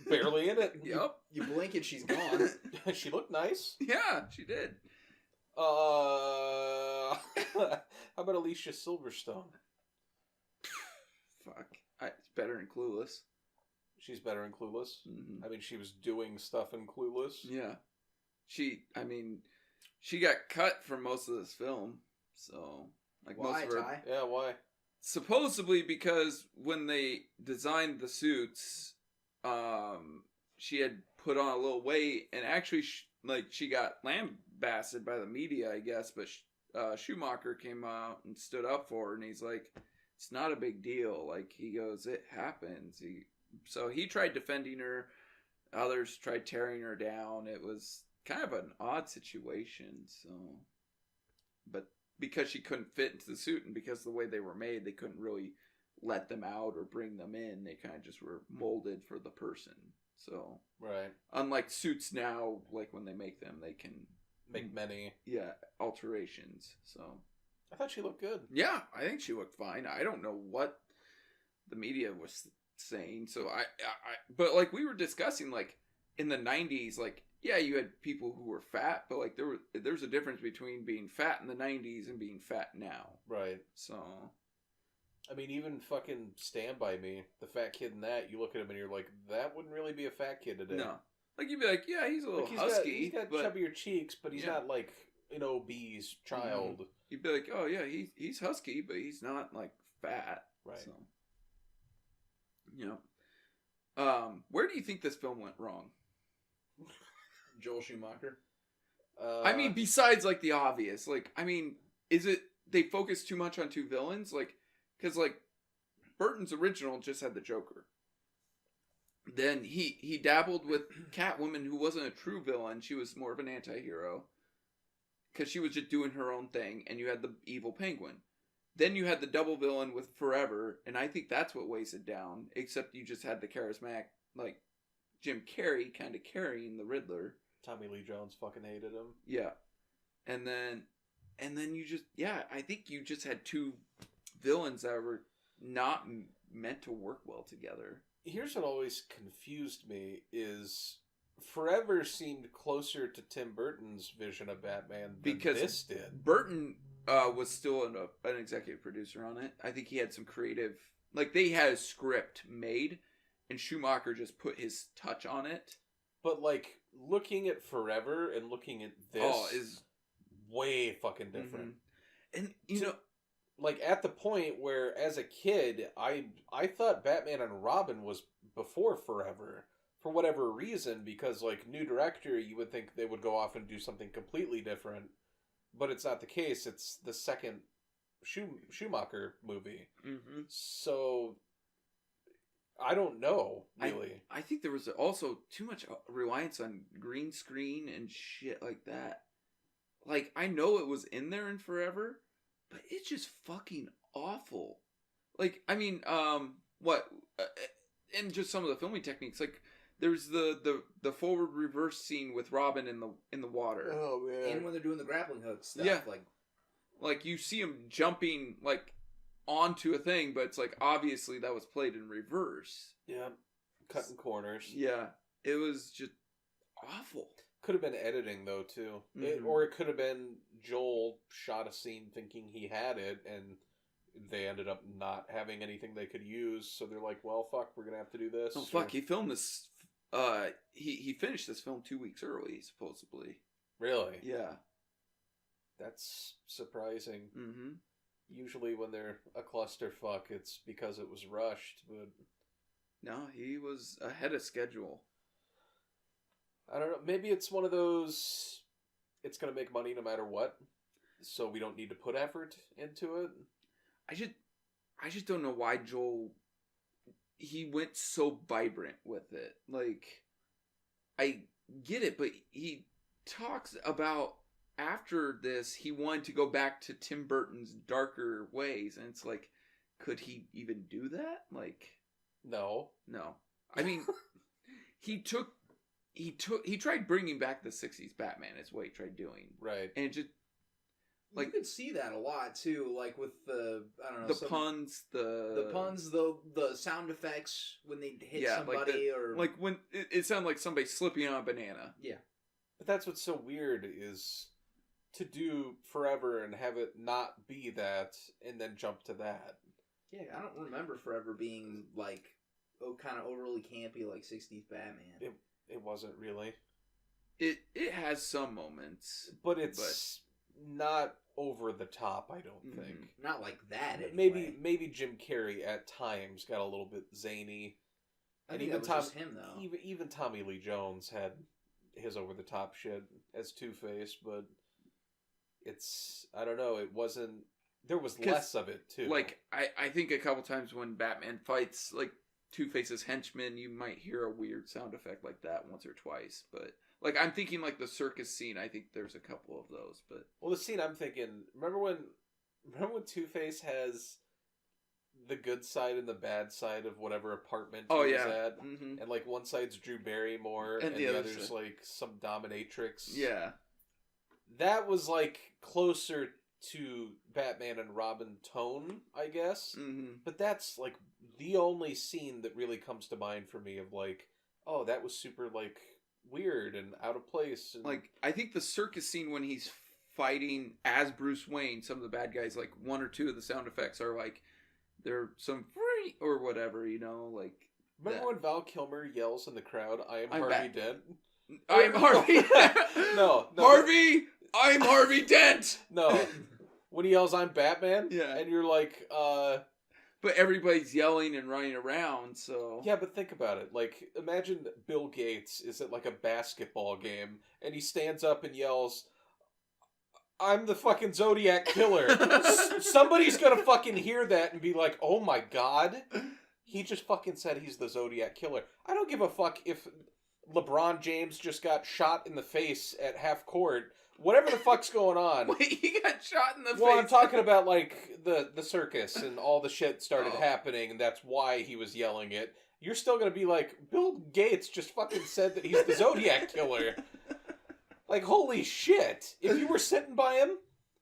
Barely in it. Yep. You blink and she's gone. She looked nice. Yeah, she did. How about Alicia Silverstone? Fuck. It's better in Clueless. She's better in Clueless. Mm-hmm. I mean, she was doing stuff in Clueless. Yeah. She got cut from most of this film. So, like, Why, most of her... Ty? Yeah, why? Supposedly because when they designed the suits, she had put on a little weight, and actually, she got lambasted by the media, I guess, but Schumacher came out and stood up for her, and he's like, it's not a big deal. Like, he goes, it happens. So he tried defending her, others tried tearing her down. It was kind of an odd situation, so... But because she couldn't fit into the suit, and because of the way they were made, they couldn't really let them out or bring them in. They kind of just were molded for the person. So, Right. unlike suits now, like when they make them, they can Make many. Yeah, alterations. So, I thought she looked good. yeah, I think she looked fine. I don't know what the media was saying. So but like we were discussing, like in the 90s, like, yeah, you had people who were fat, but like there's a difference between being fat in the 90s and being fat now. Right. So, I mean, even fucking Stand By Me, the fat kid in that, you look at him and you're like, that wouldn't really be a fat kid today. no. Like, you'd be like, yeah, he's a little Like, husky. He's got but chubbier cheeks, but he's Yeah. not like an obese child. you'd be like, oh, yeah, he's husky, but he's not, like, fat. Right. So, where do you think this film went wrong? Joel Schumacher. I mean, besides, like, the obvious. Like, I mean, is it they focus too much on two villains? Like, because, like, Burton's original just had the Joker. Then he dabbled with Catwoman, who wasn't a true villain. She was more of an anti-hero. Because she was just doing her own thing. And you had the evil Penguin. Then you had the double villain with Forever. And I think that's what weighs it down. Except you just had the charismatic, like, Jim Carrey kind of carrying the Riddler. Tommy Lee Jones fucking hated him. Yeah. And then you just, yeah, I think you just had two villains that were not meant to work well together. Here's what always confused me is Forever seemed closer to Tim Burton's vision of Batman than Because this did. Burton was still an executive producer on it. I think he had some creative, like, they had a script made, and Schumacher just put his touch on it. But, like, looking at Forever and looking at this is way fucking different. Mm-hmm. And, like, at the point where, as a kid, I thought Batman and Robin was before Forever. For whatever reason, because, like, new director, you would think they would go off and do something completely different. But it's not the case. It's the second Schumacher movie. Mm-hmm. So, I don't know, really. I think there was also too much reliance on green screen and shit like that. Like, I know it was in there in Forever, but it's just fucking awful. Like, I mean, and just some of the filming techniques. Like, there's the forward reverse scene with Robin in the water. Oh, man. And when they're doing the grappling hook stuff. Yeah. Like you see him jumping, like, onto a thing, but it's like, obviously that was played in reverse. Yeah. Cutting corners. Yeah. It was just awful. Could have been editing, though, too. Mm-hmm. Or it could have been Joel shot a scene thinking he had it, and they ended up not having anything they could use, so they're like, well, fuck, we're gonna have to do this. Oh, fuck, he filmed this, he finished this film 2 weeks early, supposedly. Really? Yeah. That's surprising. Mm-hmm. Usually when they're a clusterfuck, it's because it was rushed, but... No, he was ahead of schedule. I don't know, maybe it's one of those, it's gonna make money no matter what, so we don't need to put effort into it. I just don't know why Joel, he went so vibrant with it. Like, I get it, but he talks about after this, he wanted to go back to Tim Burton's darker ways, and it's like, could he even do that? Like, No. I mean, he tried bringing back the 60s Batman is what he tried doing. Right. And it just, like, you could see that a lot too, like with the, I don't know, the puns, the sound effects when they hit somebody, or like when it sounded like somebody slipping on a banana. Yeah. But that's what's so weird is to do Forever and have it not be that and then jump to that. Yeah, I don't remember Forever being like kind of overly campy like 60s Batman. It wasn't really. It has some moments, but it's not over the top, I don't think. Not like that, anyway. Maybe Jim Carrey at times got a little bit zany. And even just him, though. Even Tommy Lee Jones had his over the top shit as Two-Face, but it's, I don't know, it wasn't, there was less of it too. Like I think a couple times when Batman fights like Two-Face's henchmen, you might hear a weird sound effect like that once or twice, but like, I'm thinking like the circus scene, I think there's a couple of those, but... Well, the scene I'm thinking, remember when Two-Face has the good side and the bad side of whatever apartment he was at? Mm-hmm. And like one side's Drew Barrymore and the other's like some dominatrix. Yeah. That was like closer to Batman and Robin tone, I guess. Mm-hmm. But that's like the only scene that really comes to mind for me of like, oh, that was super like... weird and out of place. And... like, I think the circus scene when he's fighting as Bruce Wayne, some of the bad guys, like one or two of the sound effects are like, they're some free or whatever, you know, like. Remember when Val Kilmer yells in the crowd, I'm Harvey Dent? I'm Harvey. No, Harvey, I'm Harvey Dent. No, when he yells, I'm Batman. Yeah, and you're like, But everybody's yelling and running around, so... Yeah, but think about it. Like, imagine Bill Gates is at, like, a basketball game, and he stands up and yells, I'm the fucking Zodiac Killer. Somebody's gonna fucking hear that and be like, oh my god, he just fucking said he's the Zodiac Killer. I don't give a fuck if LeBron James just got shot in the face at half court. Whatever the fuck's going on. Wait, he got shot in the face? Well, I'm talking about, like, the circus and all the shit started happening, and that's why he was yelling it. You're still gonna be like, Bill Gates just fucking said that he's the Zodiac Killer. Like, holy shit. If you were sitting by him,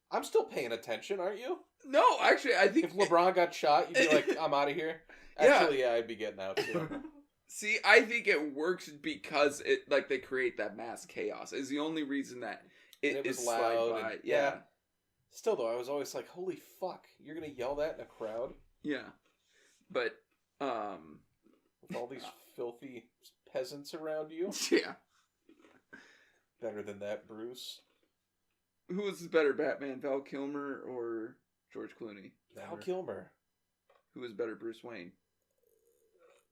I'm still paying attention, aren't you? No, actually, I think... If LeBron got shot, you'd be like, I'm out of here? Actually, yeah, I'd be getting out, too. See, I think it works because it, like, they create that mass chaos. Is the only reason that... It was loud. And, yeah. Still, though, I was always like, holy fuck, you're going to yell that in a crowd? Yeah. But, with all these filthy peasants around you? Yeah. Better than that, Bruce. Who was better, Batman, Val Kilmer or George Clooney? Val Kilmer. Who was better, Bruce Wayne?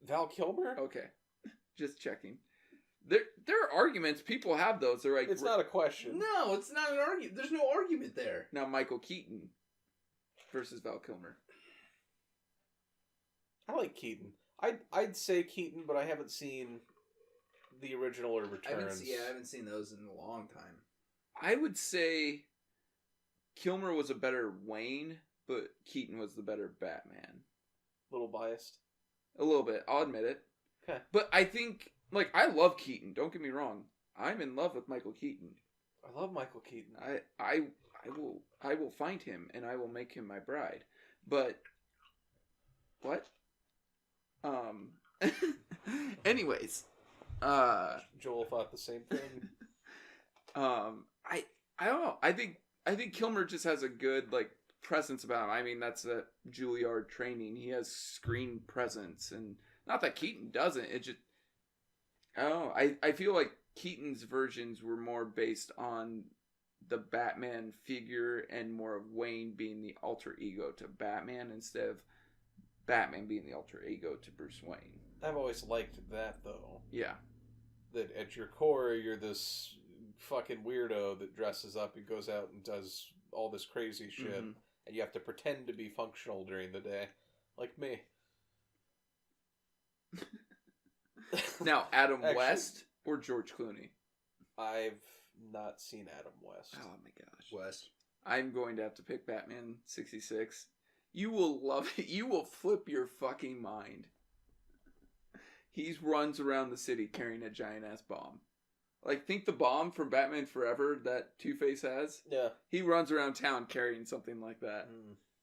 Val Kilmer? Okay. Just checking. There are arguments. People have those. They're like, it's not a question. No, it's not an argument. There's no argument there. Now Michael Keaton versus Val Kilmer. I like Keaton. I'd say Keaton, but I haven't seen the original or Returns. I haven't seen those in a long time. I would say Kilmer was a better Wayne, but Keaton was the better Batman. A little biased. A little bit. I'll admit it. Okay. But I think... like, I love Keaton. Don't get me wrong. I'm in love with Michael Keaton. I love Michael Keaton. I will find him and I will make him my bride. But what? Anyways, Joel thought the same thing. I don't know. I think Kilmer just has a good like presence about him. I mean, that's a Juilliard training. He has screen presence, and not that Keaton doesn't. It just I don't know. I feel like Keaton's versions were more based on the Batman figure and more of Wayne being the alter ego to Batman instead of Batman being the alter ego to Bruce Wayne. I've always liked that, though. Yeah. That at your core, you're this fucking weirdo that dresses up and goes out and does all this crazy shit. Mm-hmm. And you have to pretend to be functional during the day. Like me. Now, Adam West or George Clooney? I've not seen Adam West. Oh my gosh. West. I'm going to have to pick Batman 66. You will love it. You will flip your fucking mind. he runs around the city carrying a giant ass bomb. Like, think the bomb from Batman Forever that Two-Face has. Yeah. He runs around town carrying something like that.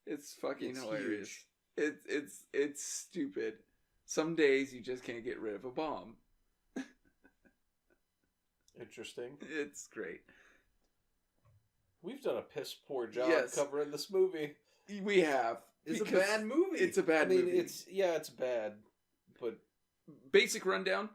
It's fucking hilarious. It's stupid. Some days you just can't get rid of a bomb. Interesting. It's great. We've done a piss poor job Yes. covering this movie. We have. It's a because bad movie. It's a bad movie. It's bad, but Basic rundown.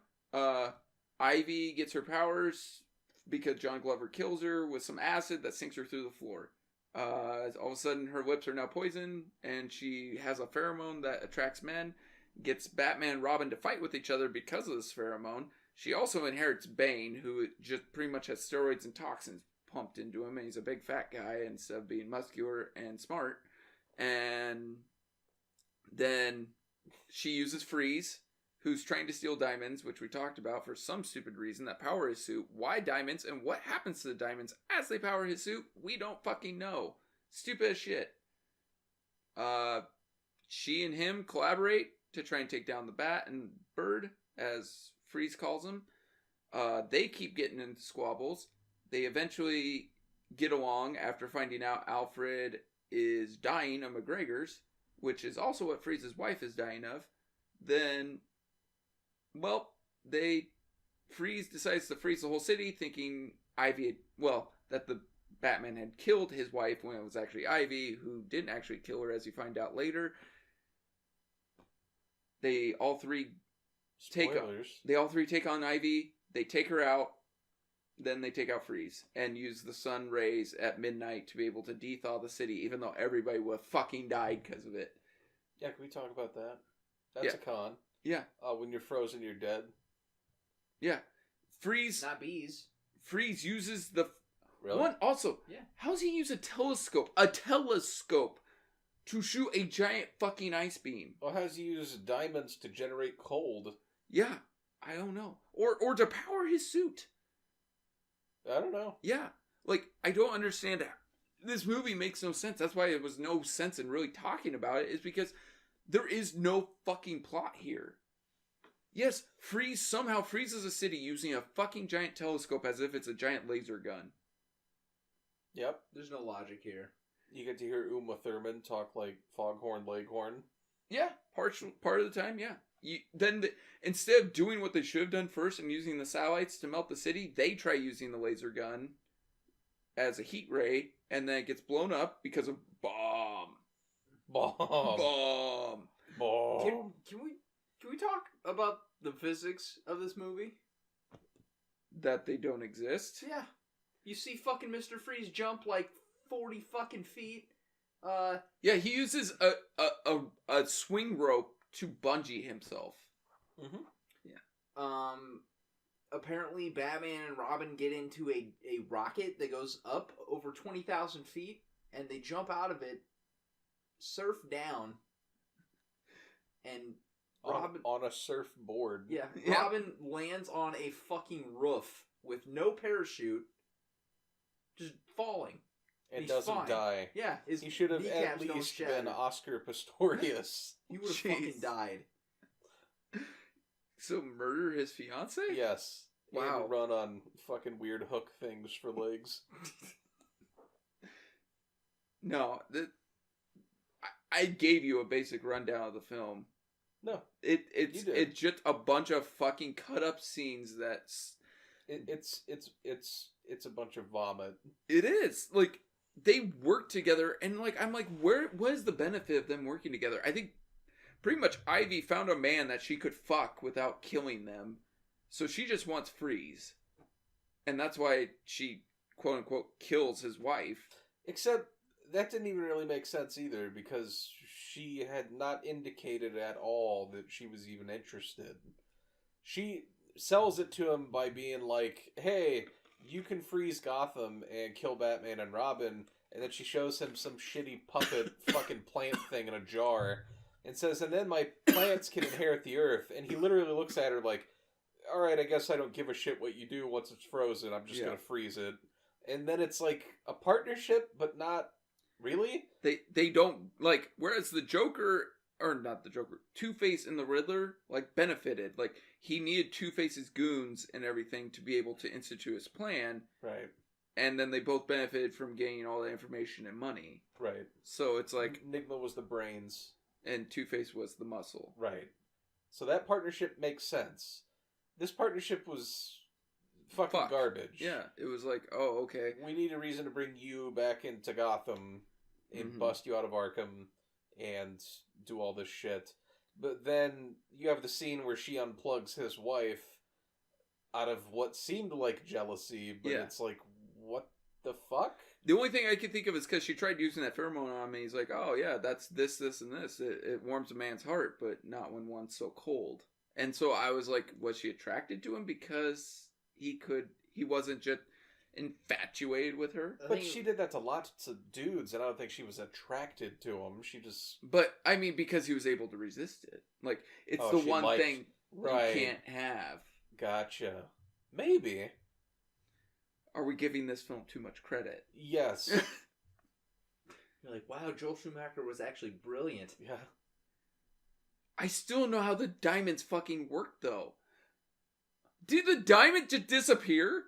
Ivy gets her powers because John Glover kills her with some acid that sinks her through the floor. All of a sudden, her lips are now poisoned, and she has a pheromone that attracts men. Gets Batman and Robin to fight with each other because of this pheromone. She also inherits Bane, who just pretty much has steroids and toxins pumped into him, and he's a big fat guy instead of being muscular and smart. And then she uses Freeze, who's trying to steal diamonds, which we talked about for some stupid reason, that power his suit. Why diamonds, and what happens to the diamonds as they power his suit? We don't fucking know. Stupid as shit. She and him collaborate to try and take down the Bat and Bird, as Freeze calls them. They keep getting into squabbles. They eventually get along after finding out Alfred is dying of McGregor's, which is also what Freeze's wife is dying of. Then, well, Freeze decides to freeze the whole city, thinking that the Batman had killed his wife when it was actually Ivy, who didn't actually kill her, as you find out later. They all three take on Ivy. They take her out. Then they take out Freeze and use the sun rays at midnight to be able to dethaw the city, even though everybody would have fucking died because of it. Yeah, can we talk about that? That's a con. Yeah. When you're frozen, you're dead. Yeah. Freeze. Not bees. Freeze uses the... Really? One, also, Yeah. how does he use a telescope? A telescope to shoot a giant fucking ice beam. Well, how does he use diamonds to generate cold? Yeah. I don't know. Or to power his suit. I don't know. Yeah. Like, I don't understand it. This movie makes no sense. That's why it was no sense in really talking about it, is because there is no fucking plot here. Yes, Freeze somehow freezes a city using a fucking giant telescope as if it's a giant laser gun. Yep. There's no logic here. You get to hear Uma Thurman talk like Foghorn Leghorn. Yeah, part of the time, yeah. Instead of doing what they should have done first and using the satellites to melt the city, they try using the laser gun as a heat ray, and then it gets blown up because of bomb. Bomb. Can we talk about the physics of this movie? That they don't exist. Yeah. You see fucking Mr. Freeze jump like 40 fucking feet. Yeah, he uses a swing rope to bungee himself. Mm-hmm. Yeah. Apparently Batman and Robin get into a rocket that goes up over 20,000 feet, and they jump out of it, surf down, and Robin... On a surfboard. Yeah, Robin lands on a fucking roof with no parachute, just falling. And doesn't die. Yeah, he should have at least been Oscar Pistorius. He would have fucking died. So murder his fiance? Yes. Wow. And run on fucking weird hook things for legs. No, I gave you a basic rundown of the film. No, it's just a bunch of fucking cut up scenes that's it's a bunch of vomit. It is like they work together, and like I'm like, what is the benefit of them working together? I think pretty much Ivy found a man that she could fuck without killing them, so she just wants Freeze, and that's why she quote unquote kills his wife. Except that didn't even really make sense either, because she had not indicated at all that she was even interested. She sells it to him by being like, hey, you can freeze Gotham and kill Batman and Robin, and then she shows him some shitty puppet fucking plant thing in a jar, and says, and then my plants can inherit the earth, and he literally looks at her like, alright, I guess I don't give a shit what you do once it's frozen, I'm just gonna freeze it. And then it's like a partnership, but not really? They don't, like, whereas the Joker or not the Joker, Two-Face and the Riddler, like, benefited. Like, he needed Two-Face's goons and everything to be able to institute his plan. Right. And then they both benefited from gaining all the information and money. Right. So it's like... Enigma was the brains. And Two-Face was the muscle. Right. So that partnership makes sense. This partnership was fucking garbage. Yeah, it was like, oh, okay. We need a reason to bring you back into Gotham and bust you out of Arkham and do all this shit. But then you have the scene where she unplugs his wife out of what seemed like jealousy, but it's like, what the fuck? The only thing I can think of is because she tried using that pheromone on me. He's like, oh yeah, that's this, and this. It warms a man's heart, but not when one's so cold. And so I was like, was she attracted to him because he wasn't just infatuated with her? But she did that to lots of dudes, and I don't think she was attracted to him. She just... But, I mean, because he was able to resist it. Like, it's the one thing you can't have. Gotcha. Maybe. Are we giving this film too much credit? Yes. You're like, wow, Joel Schumacher was actually brilliant. Yeah. I still don't know how the diamonds fucking work, though. Did the diamond just disappear?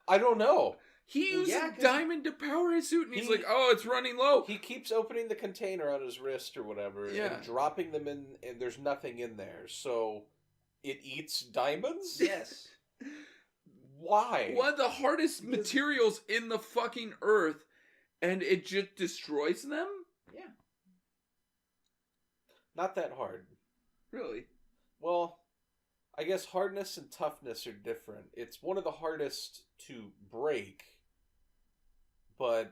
I don't know. He used a diamond to power his suit, and he's like, oh, it's running low. He keeps opening the container on his wrist or whatever, and dropping them in, and there's nothing in there. So, it eats diamonds? Yes. Why? One of the hardest materials in the fucking earth, and it just destroys them? Yeah. Not that hard. Really? Well, I guess hardness and toughness are different. It's one of the hardest to break, one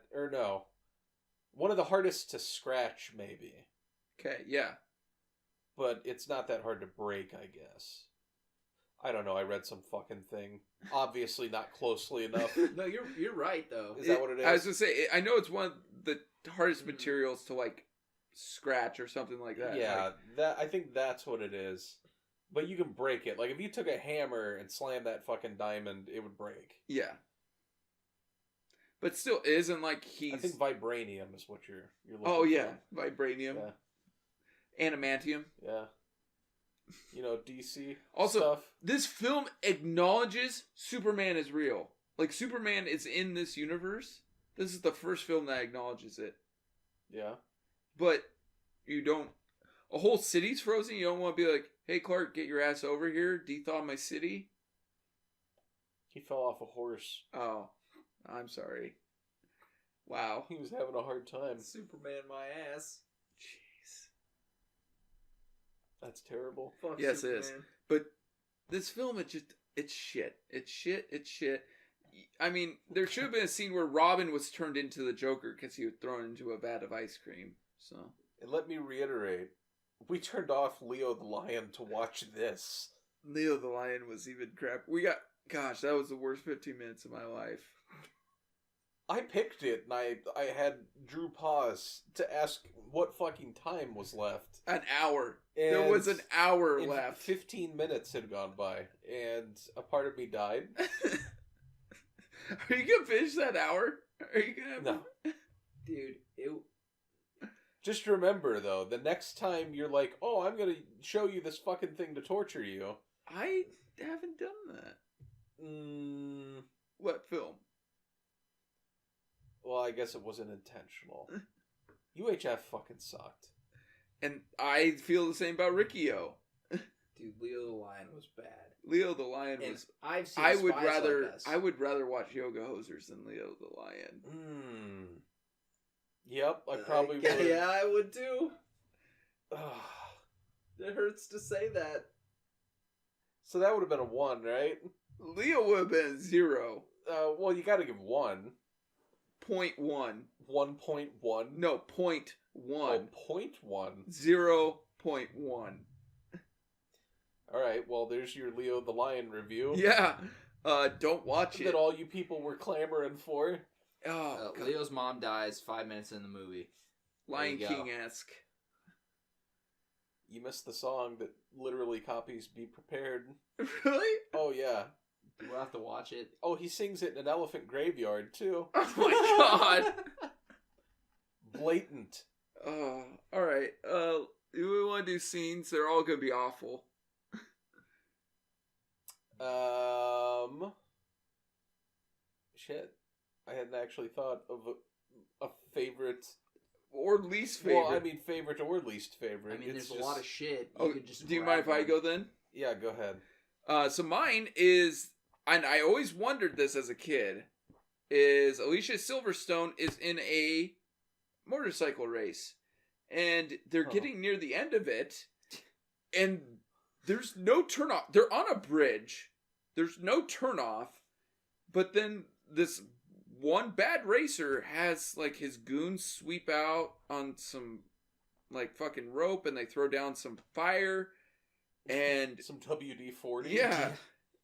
of the hardest to scratch, maybe. Okay, yeah. But it's not that hard to break, I guess. I don't know, I read some fucking thing. Obviously not closely enough. No, you're right, though. Is that what it is? I was going to say, I know it's one of the hardest materials to, like, scratch or something like that. Yeah, I think that's what it is. But you can break it. Like, if you took a hammer and slammed that fucking diamond, it would break. Yeah. But still, it isn't like he's... I think vibranium is what you're looking for. Oh, yeah. Vibranium. Yeah. Adamantium. Yeah. You know, DC also, stuff. This film acknowledges Superman is real. Like, Superman is in this universe. This is the first film that acknowledges it. Yeah. But you don't... A whole city's frozen. You don't want to be like, hey, Clark, get your ass over here. Dethaw my city. He fell off a horse. Oh, I'm sorry. Wow. He was having a hard time. Superman my ass. Jeez. That's terrible. Fuck yes, Superman. it is. But this film, it's shit. It's shit. I mean, there should have been a scene where Robin was turned into the Joker because he was thrown into a vat of ice cream. So. And let me reiterate, we turned off Leo the Lion to watch this. Leo the Lion was even crap. Gosh, that was the worst 15 minutes of my life. I picked it, and I had Drew pause to ask what fucking time was left. An hour. And there was an hour left. 15 minutes had gone by, and a part of me died. Are you going to finish that hour? Are you going to... No. Dude, Just remember, though, the next time you're like, oh, I'm going to show you this fucking thing to torture you. I haven't done that. What film? Well, I guess it wasn't intentional. UHF fucking sucked. And I feel the same about Riccio. dude, Leo the Lion was bad. Leo the Lion was... I've seen I would rather watch Yoga Hosers than Leo the Lion. Yep, I probably would. Yeah, I would too. It hurts to say that. So that would have been a 1, right? Leo would have been 0. Well, you gotta give 1. 0.1. 1.1? No, 0.1. Oh, 0.1. 0.1. Alright, well, there's your Leo the Lion review. Yeah. Don't watch it. That all you people were clamoring for. Oh, Leo's mom dies 5 minutes in the movie. Lion King-esque. You missed the song that literally copies Be Prepared. Really? Oh, yeah. We'll have to watch it. Oh, he sings it in an elephant graveyard, too. Oh my god. Blatant. Alright. we want to do scenes. They're all going to be awful. Shit. I hadn't actually thought of a favorite or least favorite. Well, I mean, favorite or least favorite. I mean, it's there's a lot of shit. Oh, do you mind if I go then? Yeah, go ahead. So mine is, and I always wondered this as a kid, is Alicia Silverstone is in a motorcycle race, and they're getting near the end of it, and there's no turnoff. They're on a bridge. There's no turnoff, but then this one bad racer has like his goons sweep out on some like fucking rope, and they throw down some fire and some WD-40. Yeah.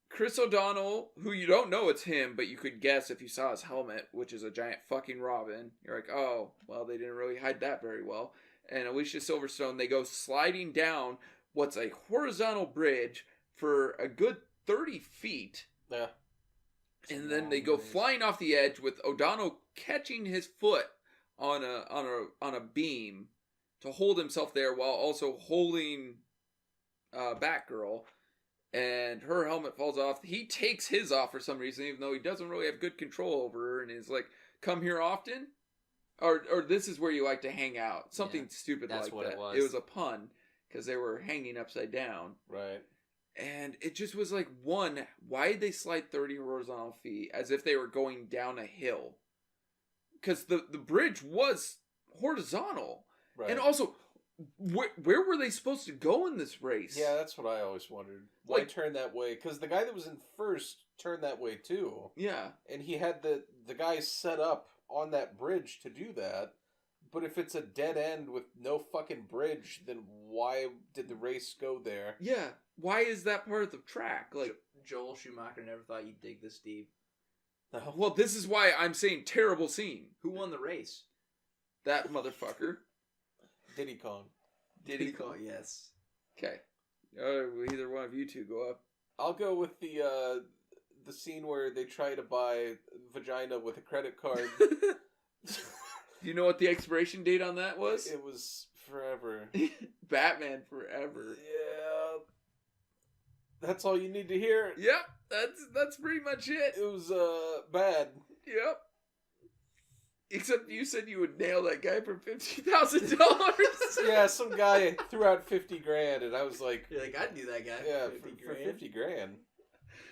Chris O'Donnell, who you don't know it's him, but you could guess if you saw his helmet, which is a giant fucking robin. You're like, oh, well, they didn't really hide that very well. And Alicia Silverstone, they go sliding down what's a horizontal bridge for a good 30 feet. Yeah. And then they go flying off the edge with O'Donnell catching his foot on a beam to hold himself there while also holding Batgirl. And her helmet falls off. He takes his off for some reason, even though he doesn't really have good control over her. And is like, "Come here often," or "This is where you like to hang out." Something stupid like that. That's what it was. It was a pun because they were hanging upside down. Right. And it just was like, one, why did they slide 30 horizontal feet as if they were going down a hill? Because the bridge was horizontal. Right. And also, where were they supposed to go in this race? Yeah, that's what I always wondered. Why turn that way? Because the guy that was in first turned that way too. Yeah. And he had the guys set up on that bridge to do that. But if it's a dead end with no fucking bridge, then why did the race go there? Yeah. Why is that part of the track? Like Joel Schumacher never thought you'd dig this deep. Well, this is why I'm saying terrible scene. Who won the race? That motherfucker. Diddy Kong. Diddy Kong, yes. Okay. Either one of you two go up. I'll go with the scene where they try to buy vagina with a credit card. Do you know what the expiration date on that was? It was forever. Batman Forever. Yeah. That's all you need to hear. Yep, that's pretty much it. It was bad. Yep. Except you said you would nail that guy for $50,000. Yeah, some guy threw out $50,000, and I was like, "You're like, I'd do that guy." Yeah, for $50,000.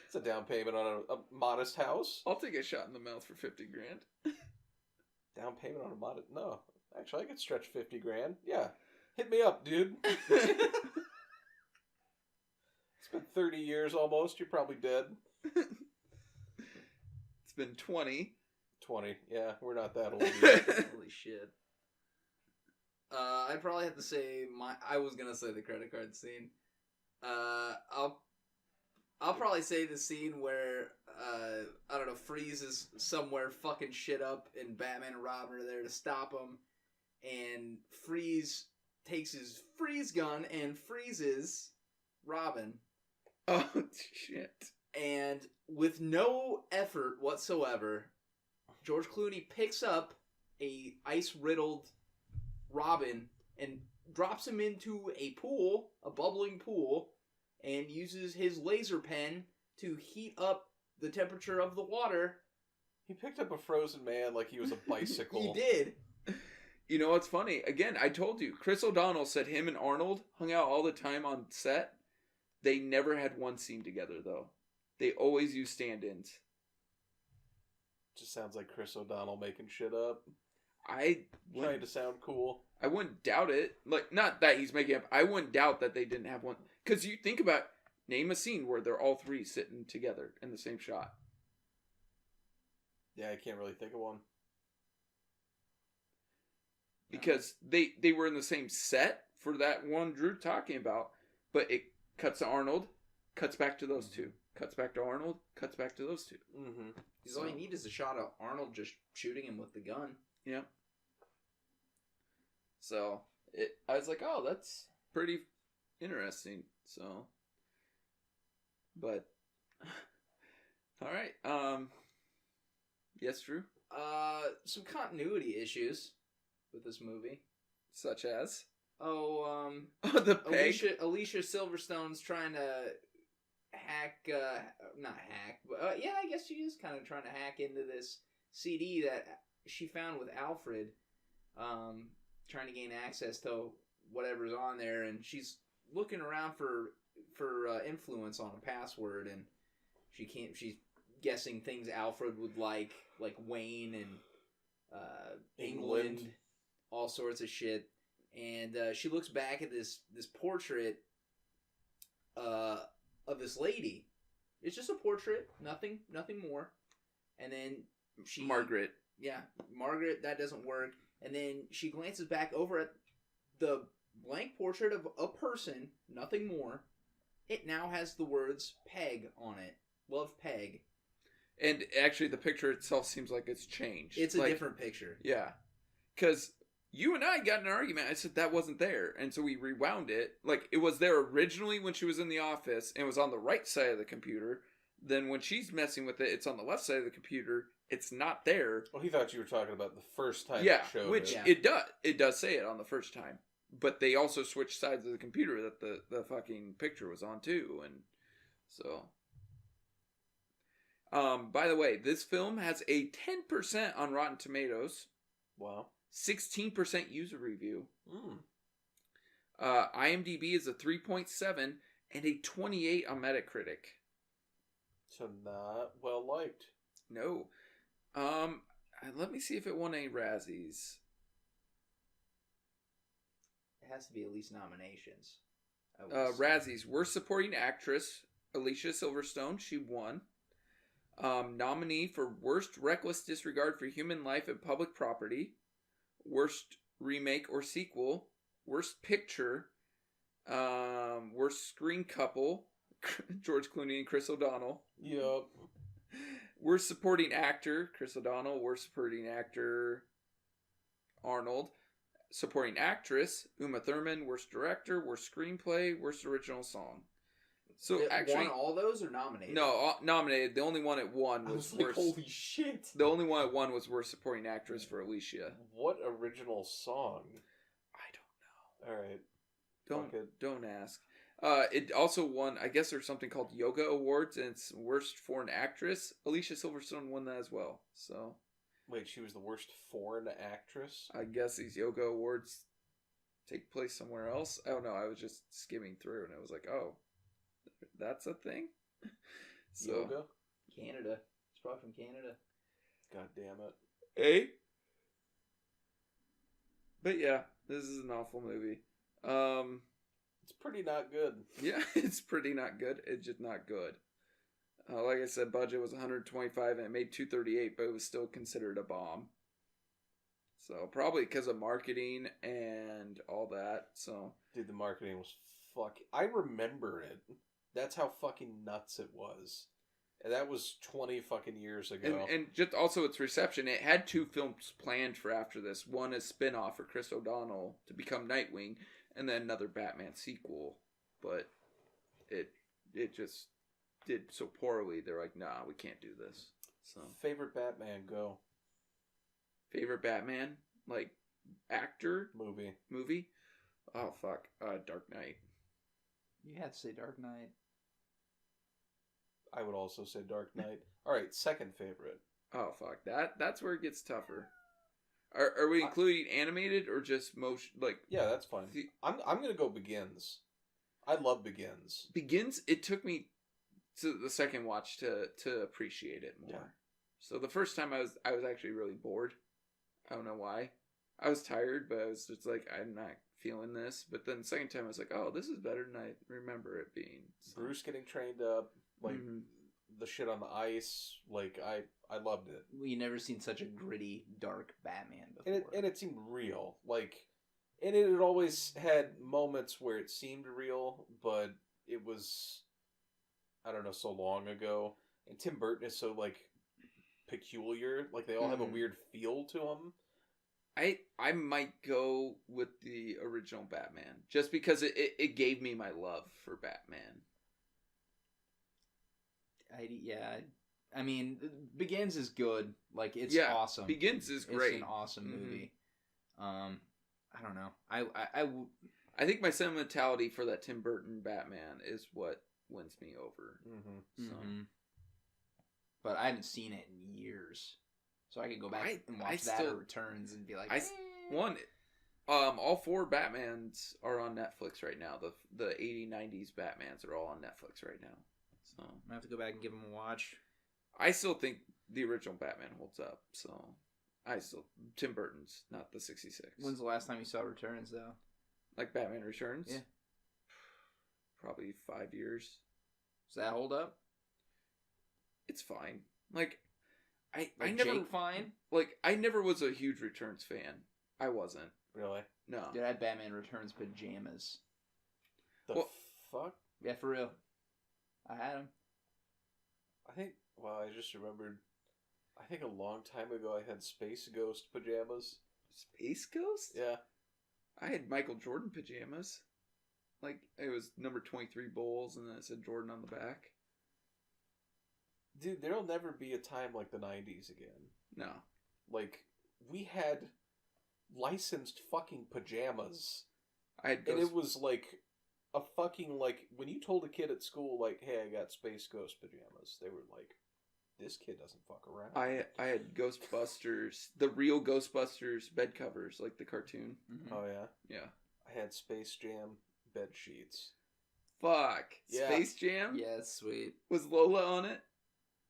It's a down payment on a modest house. I'll take a shot in the mouth for $50,000. Down payment on a modest? No, actually, I could stretch $50,000. Yeah, hit me up, dude. It's been 30 years almost. You're probably dead. It's been 20. 20. Yeah, we're not that old yet. Holy shit. I'd probably have to say I was gonna say the credit card scene. I'll probably say the scene where I don't know, Freeze is somewhere fucking shit up, and Batman and Robin are there to stop him, and Freeze takes his freeze gun and freezes Robin. Oh shit! And with no effort whatsoever, George Clooney picks up a ice-riddled Robin and drops him into a pool, a bubbling pool, and uses his laser pen to heat up the temperature of the water. He picked up a frozen man like he was a bicycle. He did. You know what's funny? Again, I told you, Chris O'Donnell said him and Arnold hung out all the time on set. They never had one scene together, though. They always used stand-ins. Just sounds like Chris O'Donnell making shit up. Trying to sound cool. I wouldn't doubt it. Like, not that he's making up. I wouldn't doubt that they didn't have one. Because you think about, name a scene where they're all three sitting together in the same shot. Yeah, I can't really think of one. Because they were in the same set for that one Drew talking about. But it cuts to Arnold, cuts back to those two. Cuts back to Arnold, cuts back to those two. Mm-hmm. Because all you need is a shot of Arnold just shooting him with the gun. Yeah. So, I was like, oh, that's pretty interesting. So, but, alright. Yes, Drew? Some continuity issues with this movie. Such as? the peg. Alicia Silverstone's trying to not hack, but yeah, I guess she is kind of trying to hack into this CD that she found with Alfred, trying to gain access to whatever's on there, and she's looking around for influence on a password, and she's guessing things Alfred would like Wayne and England, all sorts of shit. And she looks back at this portrait of this lady. It's just a portrait, nothing more. And then Margaret. Yeah, Margaret, that doesn't work. And then she glances back over at the blank portrait of a person, nothing more. It now has the words Peg on it. Love Peg. And actually the picture itself seems like it's changed. It's a different picture. Yeah. Because you and I got in an argument. I said that wasn't there. And so we rewound it. Like, it was there originally when she was in the office, and it was on the right side of the computer. Then when she's messing with it, it's on the left side of the computer. It's not there. Well, he thought you were talking about the first time it showed which it. It does. It does say it on the first time. But they also switched sides of the computer that the fucking picture was on, too. And so... by the way, this film has a 10% on Rotten Tomatoes. Wow. 16% user review. IMDb is a 3.7 and a 28 on Metacritic. So not well liked. No. Let me see if it won any Razzies. It has to be at least nominations. Razzies. Worst Supporting Actress, Alicia Silverstone. She won. Nominee for Worst Reckless Disregard for Human Life and Public Property. Worst Remake or Sequel. Worst Picture. Worst Screen Couple. George Clooney and Chris O'Donnell. Yup. Worst Supporting Actor. Chris O'Donnell. Worst Supporting Actor. Arnold. Supporting Actress. Uma Thurman. Worst Director. Worst Screenplay. Worst Original Song. So it actually, won all those or nominated? No, nominated. The only one it won was like, worst. Holy shit! The only one it won was Worst Supporting Actress for Alicia. What original song? I don't know. All right, don't ask. It also won. I guess there's something called Yoga Awards, and it's Worst Foreign Actress. Alicia Silverstone won that as well. So wait, she was the worst foreign actress? I guess these Yoga Awards take place somewhere else. I don't know. I was just skimming through, and I was like, oh. That's a thing? So, Yoga? Canada. It's probably from Canada. God damn it. Eh? But yeah, this is an awful movie. It's pretty not good. Yeah, it's pretty not good. It's just not good. Like I said, budget was $125 and it made $238, but it was still considered a bomb. So probably because of marketing and all that. So dude, the marketing was I remember it. That's how fucking nuts it was. And that was 20 fucking years ago. And just also its reception. It had 2 films planned for after this. One a spin-off for Chris O'Donnell to become Nightwing, and then another Batman sequel. But it just did so poorly. They're like, nah, we can't do this. So favorite Batman, go. Favorite Batman? Like, actor? Movie? Oh, fuck. Dark Knight. You had to say Dark Knight. I would also say Dark Knight. Alright, second favorite. Oh, fuck. That's where it gets tougher. Are we including animated or just motion? Like, yeah, that's fine. I'm gonna go Begins. I love Begins. Begins, it took me to the second watch to appreciate it more. Yeah. So the first time I was actually really bored. I don't know why. I was tired, but I was just like, I'm not feeling this. But then the second time I was like, oh, this is better than I remember it being. So. Bruce getting trained up, like the shit on the ice, like I loved it. We never seen such a gritty, dark Batman before. And it seemed real. Like, and it had always had moments where it seemed real, but it was, I don't know, so long ago. And Tim Burton is so, like, peculiar. Like, they all have a weird feel to them. I might go with the original Batman just because it gave me my love for Batman. I mean, Begins is good. Like, it's awesome. Begins is great. It's an awesome movie. I don't know. I think my sentimentality for that Tim Burton Batman is what wins me over. Mm-hmm. So. But I haven't seen it in years, so I could go back and watch that or Returns and be like, all 4 Batmans are on Netflix right now. The 80s, 90s Batmans are all on Netflix right now. So I have to go back and give them a watch. I still think the original Batman holds up. So Tim Burton's, not the 66. When's the last time you saw Returns though? Like Batman Returns? Yeah. Probably 5 years. Does that hold up? It's fine. Like I Like never Jake fine? like I never was a huge Returns fan. I wasn't. Really? No. Dude, I had Batman Returns pajamas. The fuck? Yeah, for real. I had them. I think. Well, I just remembered. I think a long time ago I had Space Ghost pajamas. Space Ghost? Yeah. I had Michael Jordan pajamas. Like it was number 23 Bulls and then it said Jordan on the back. Dude, there'll never be a time like the 90s again. No. Like, we had licensed fucking pajamas. And it was like a fucking, like, when you told a kid at school, like, hey, I got Space Ghost pajamas, they were like, this kid doesn't fuck around. I had Ghostbusters, the real Ghostbusters bed covers, like the cartoon. Mm-hmm. Oh, yeah? Yeah. I had Space Jam bed sheets. Fuck. Yeah. Space Jam? Yeah, sweet. Was Lola on it?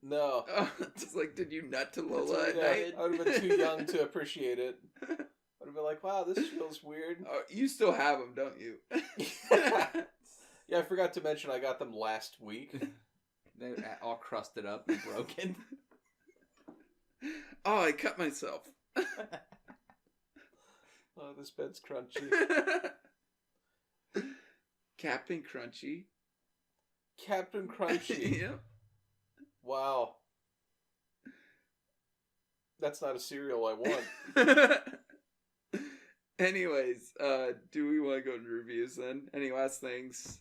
No. Just like, did you nut to Lola at Yeah, night? I would have been too young to appreciate it. I would have been like, wow, this feels weird. Oh, you still have them, don't you? Yeah, I forgot to mention I got them last week. They're all crusted up and broken. Oh, I cut myself. Oh, this bed's crunchy. Captain Crunchy. Captain Crunchy. Yep. Wow. That's not a cereal I want. Anyways, do we want to go to reviews then? Any last things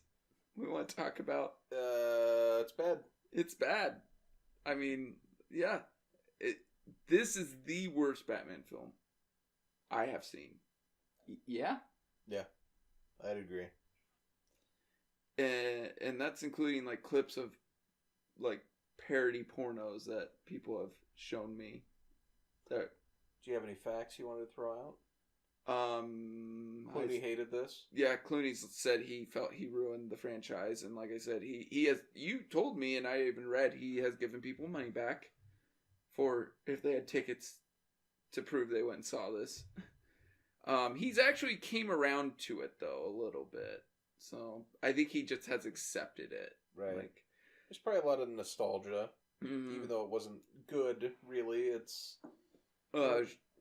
we want to talk about? It's bad. It's bad. I mean, yeah. This is the worst Batman film I have seen. Yeah? Yeah, I'd agree. And that's including like clips of like parody pornos that people have shown me. That Do you have any facts you want to throw out? Clooney hated this. Yeah, Clooney said he felt he ruined the franchise, and like I said, he has. You told me, and I even read he has given people money back for if they had tickets to prove they went and saw this. He's actually came around to it though a little bit, so I think he just has accepted it. Right. Like, there's probably a lot of nostalgia, mm, even though it wasn't good. Really, it's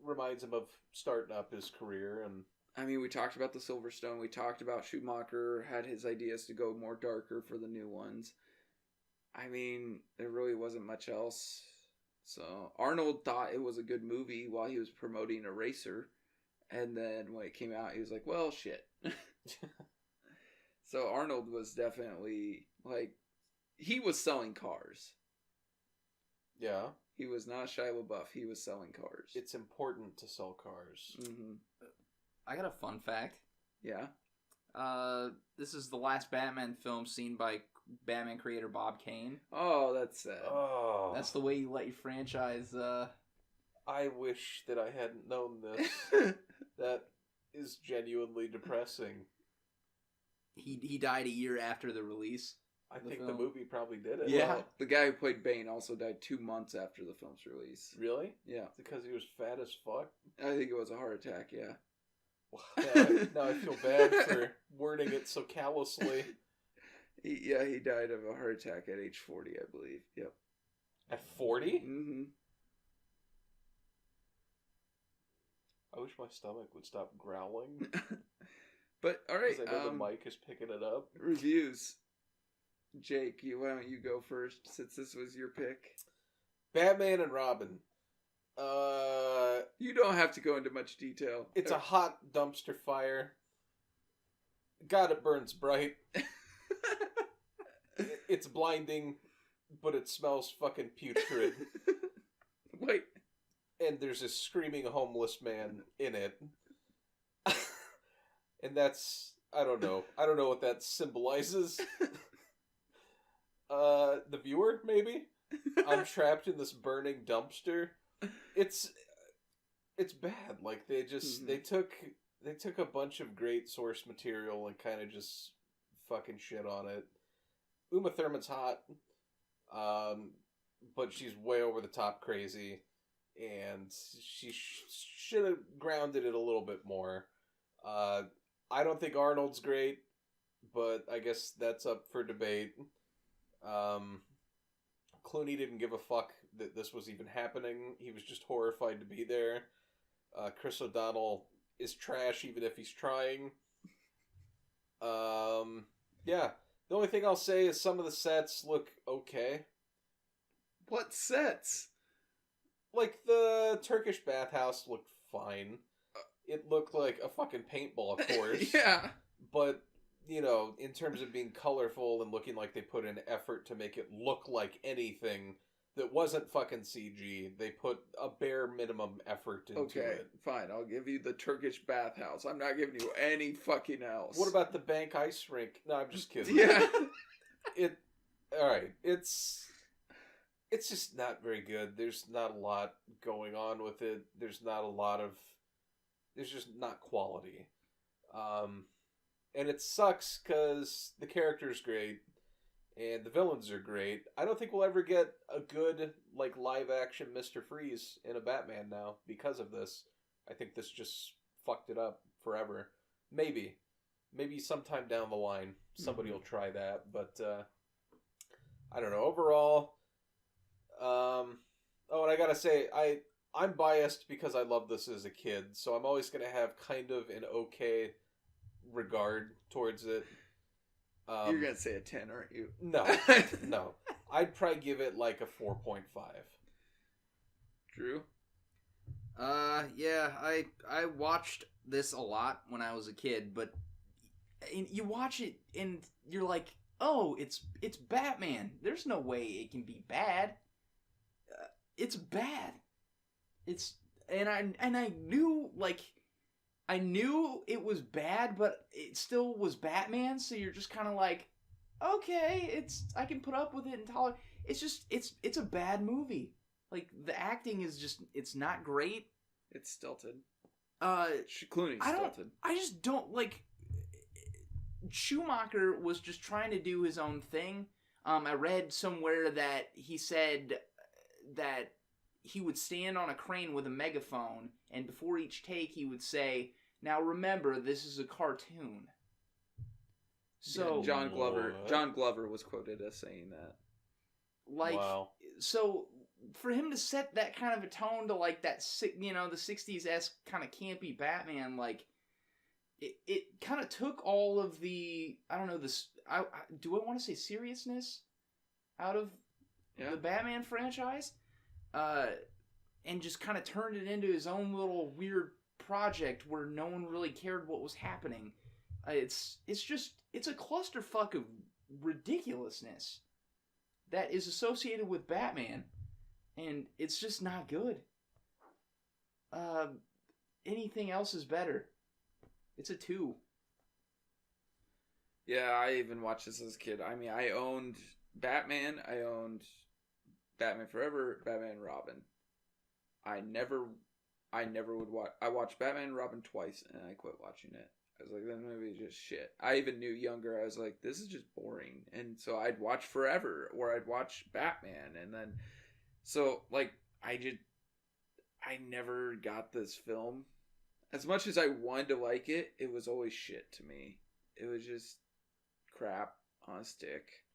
reminds him of starting up his career, and I mean, we talked about the Silverstone. We talked about Schumacher had his ideas to go more darker for the new ones. I mean, there really wasn't much else. So Arnold thought it was a good movie while he was promoting a racer, and then when it came out, he was like, "Well, shit." So Arnold was definitely like, he was selling cars. yeah, He was not Shia LaBeouf. He was selling cars. it's important to sell cars. Mm-hmm. I got a fun fact. Yeah. This is the last Batman film seen by Batman creator Bob Kane. Oh, that's sad. Oh, That's the way you let your franchise. I wish that I hadn't known this. That is genuinely depressing. He died a year after the release. I The think film. the movie probably did it. Yeah. Well, the guy who played Bane also died 2 months after the film's release. Really? Yeah. Because he was fat as fuck? I think it was a heart attack, yeah. Now I feel bad for wording it so callously. He died of a heart attack at age 40, I believe. Yep. At 40? Mm-hmm. I wish my stomach would stop growling. But, alright, Because I know the mic is picking it up. reviews. Jake, why don't you go first, since this was your pick? Batman and Robin. You don't have to go into much detail. It's a hot dumpster fire. God, it burns bright. It's blinding, but it smells fucking putrid. Wait. And there's a screaming homeless man in it. And that's, I don't know what that symbolizes. The viewer, maybe? I'm trapped in this burning dumpster. It's bad. Like, they took a bunch of great source material and kind of just fucking shit on it. Uma Thurman's hot, but she's way over the top crazy, and she should have grounded it a little bit more. I don't think Arnold's great, but I guess that's up for debate. Clooney didn't give a fuck that this was even happening. He was just horrified to be there. Chris O'Donnell is trash even if he's trying. Yeah. The only thing I'll say is some of the sets look okay. What sets? Like, the Turkish bathhouse looked fine. It looked like a fucking paintball course. Yeah. But, you know, in terms of being colorful and looking like they put in effort to make it look like anything that wasn't fucking CG, they put a bare minimum effort into it. Fine. I'll give you the Turkish bathhouse. I'm not giving you any fucking else. What about the bank ice rink? No, I'm just kidding. Yeah. Alright. It's just not very good. There's not a lot going on with it. There's just not quality. And it sucks because the character's great and the villains are great. I don't think we'll ever get a good, like, live action Mr. Freeze in a Batman now because of this. I think this just fucked it up forever. Maybe sometime down the line somebody will try that, but I don't know. Overall, and I gotta say, I'm biased because I loved this as a kid, so I'm always gonna have kind of an okay regard towards it. You're gonna say a 10, aren't you? No. No. I'd probably give it like a 4.5. Drew? Yeah, I watched this a lot when I was a kid, but you watch it and you're like, oh, it's Batman. There's no way it can be bad. It's bad. I knew, like, I knew it was bad, but it still was Batman, so you're just kind of like, okay, I can put up with it and tolerate. It's a bad movie. Like, the acting is just, it's not great. It's stilted. I Clooney's stilted. I just don't, like, Schumacher was just trying to do his own thing. I read somewhere that he said that he would stand on a crane with a megaphone, and before each take he would say, now remember, this is a cartoon. So John Glover was quoted as saying that. Like, wow. So for him to set that kind of a tone to, like, that, you know, the 60s-esque kind of campy Batman, like, it kind of took all of the, I don't know, this, do I want to say seriousness out of the Batman franchise? And just kind of turned it into his own little weird project where no one really cared what was happening. It's a clusterfuck of ridiculousness that is associated with Batman, and it's just not good. Anything else is better. It's a 2. Yeah, I even watched this as a kid. I mean, I owned Batman. I owned Batman Forever, Batman and Robin. I never would watch. I watched Batman and Robin twice, and I quit watching it. I was like, that movie is just shit. I even knew younger, I was like, this is just boring. And so I'd watch Forever, or I'd watch Batman, and then, so, like, I never got this film. As much as I wanted to like it, it was always shit to me. It was just crap on a stick.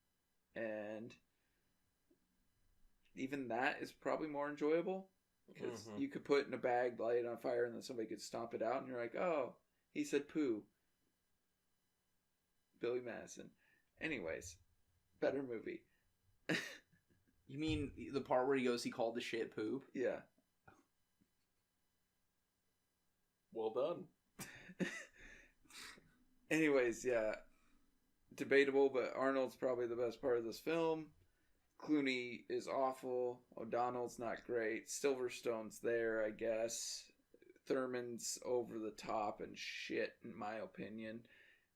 And even that is probably more enjoyable. Because you could put it in a bag, light it on fire, and then somebody could stomp it out, and you're like, oh, he said poo. Billy Madison. Anyways, better movie. You mean the part where he goes, he called the shit poop? Yeah. Well done. Anyways, yeah. Debatable, but Arnold's probably the best part of this film. Clooney is awful. O'Donnell's not great. Silverstone's there, I guess. Thurman's over the top and shit, in my opinion.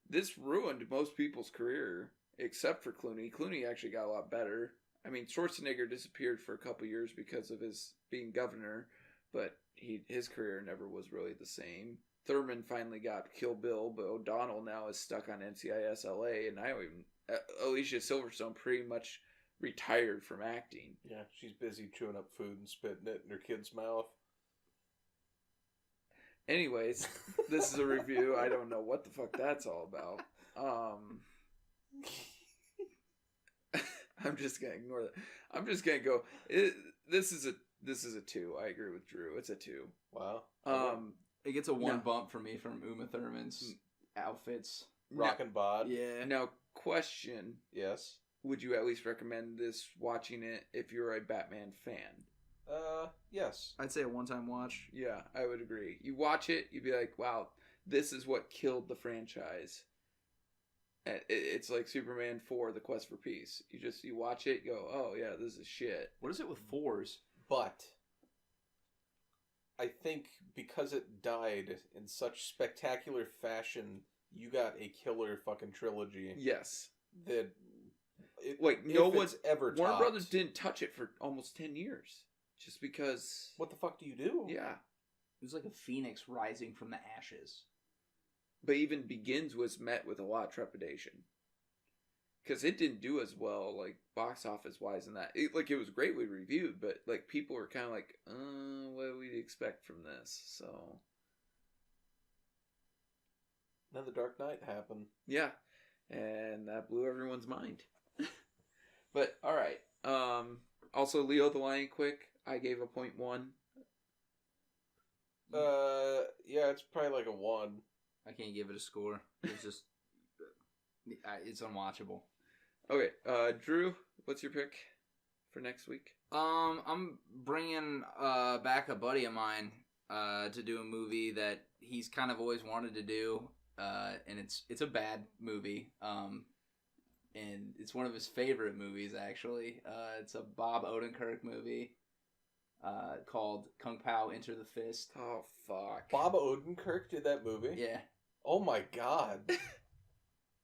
This ruined most people's career, except for Clooney. Clooney actually got a lot better. I mean, Schwarzenegger disappeared for a couple years because of his being governor, but his career never was really the same. Thurman finally got Kill Bill, but O'Donnell now is stuck on NCIS LA, and Alicia Silverstone pretty much retired from acting. Yeah, she's busy chewing up food and spitting it in her kid's mouth. Anyways, this is a review. I don't know what the fuck that's all about. I'm just gonna ignore that. I'm just gonna go. This is a 2. I agree with Drew. It's a 2. Wow. It gets a 1 bump for me from Uma Thurman's outfits. Rockin' bod. Yeah. Now, question. Yes. Would you at least recommend this, watching it, if you're a Batman fan? Yes. I'd say a one-time watch. Yeah, I would agree. You watch it, you'd be like, wow, this is what killed the franchise. It's like Superman 4, The Quest for Peace. You watch it, you go, oh yeah, this is shit. What is it with 4s? But I think because it died in such spectacular fashion, you got a killer fucking trilogy. Yes. That no one's ever Warner topped. Brothers didn't touch it for almost 10 years. Just because... What the fuck do you do? Yeah. It was like a phoenix rising from the ashes. But even Begins was met with a lot of trepidation. Because it didn't do as well, like, box office wise and that. It was greatly reviewed, but, like, people were kind of like, what do we expect from this? So... Then The Dark Knight happened. Yeah. And that blew everyone's mind. But, alright. Also, Leo the Lion Quick, I gave a 0.1. Yeah, it's probably like a 1. I can't give it a score. It's just... it's unwatchable. Okay, Drew, what's your pick for next week? I'm bringing back a buddy of mine to do a movie that he's kind of always wanted to do, and it's a bad movie, and it's one of his favorite movies actually. It's a Bob Odenkirk movie called Kung Pao Enter the Fist. Oh fuck! Bob Odenkirk did that movie? Yeah. Oh my god.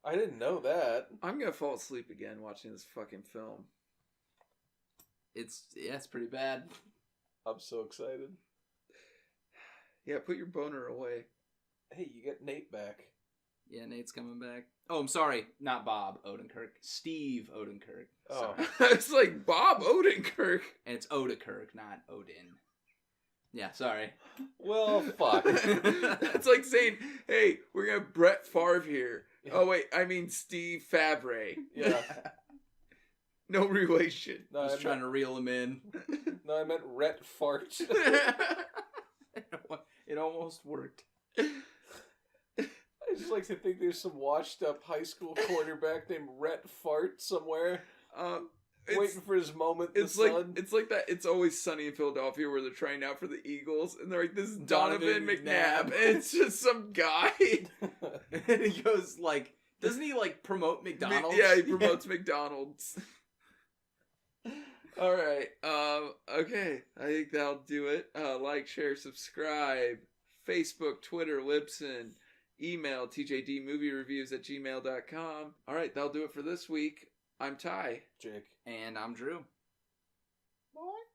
I didn't know that. I'm gonna fall asleep again watching this fucking film. It's pretty bad. I'm so excited. Yeah, put your boner away. Hey, you get Nate back. Yeah, Nate's coming back. Oh, I'm sorry. Not Bob Odenkirk. Steve Odenkirk. Oh. It's like Bob Odenkirk. And it's Odekirk, not Odin. Yeah, sorry. Well, fuck. That's like saying, hey, we're going to have Brett Favre here. Yeah. Oh, wait, I mean Steve Favre. Yeah. No relation. No, I was trying to reel him in. No, I meant Rhett Fart. It almost worked. I just like to think there's some washed up high school quarterback named Rhett Fart somewhere. Waiting for his moment. It's like that. It's Always Sunny in Philadelphia where they're trying out for the Eagles, and they're like, "This is Donovan McNabb," and it's just some guy. And he goes like, doesn't he like promote McDonald's? Yeah, he promotes McDonald's. All right. Okay. I think that'll do it. Like, share, subscribe. Facebook, Twitter, Libsyn. Email tjdmoviereviews@gmail.com. All right, that'll do it for this week. I'm Ty. Jake. And I'm Drew. Bye.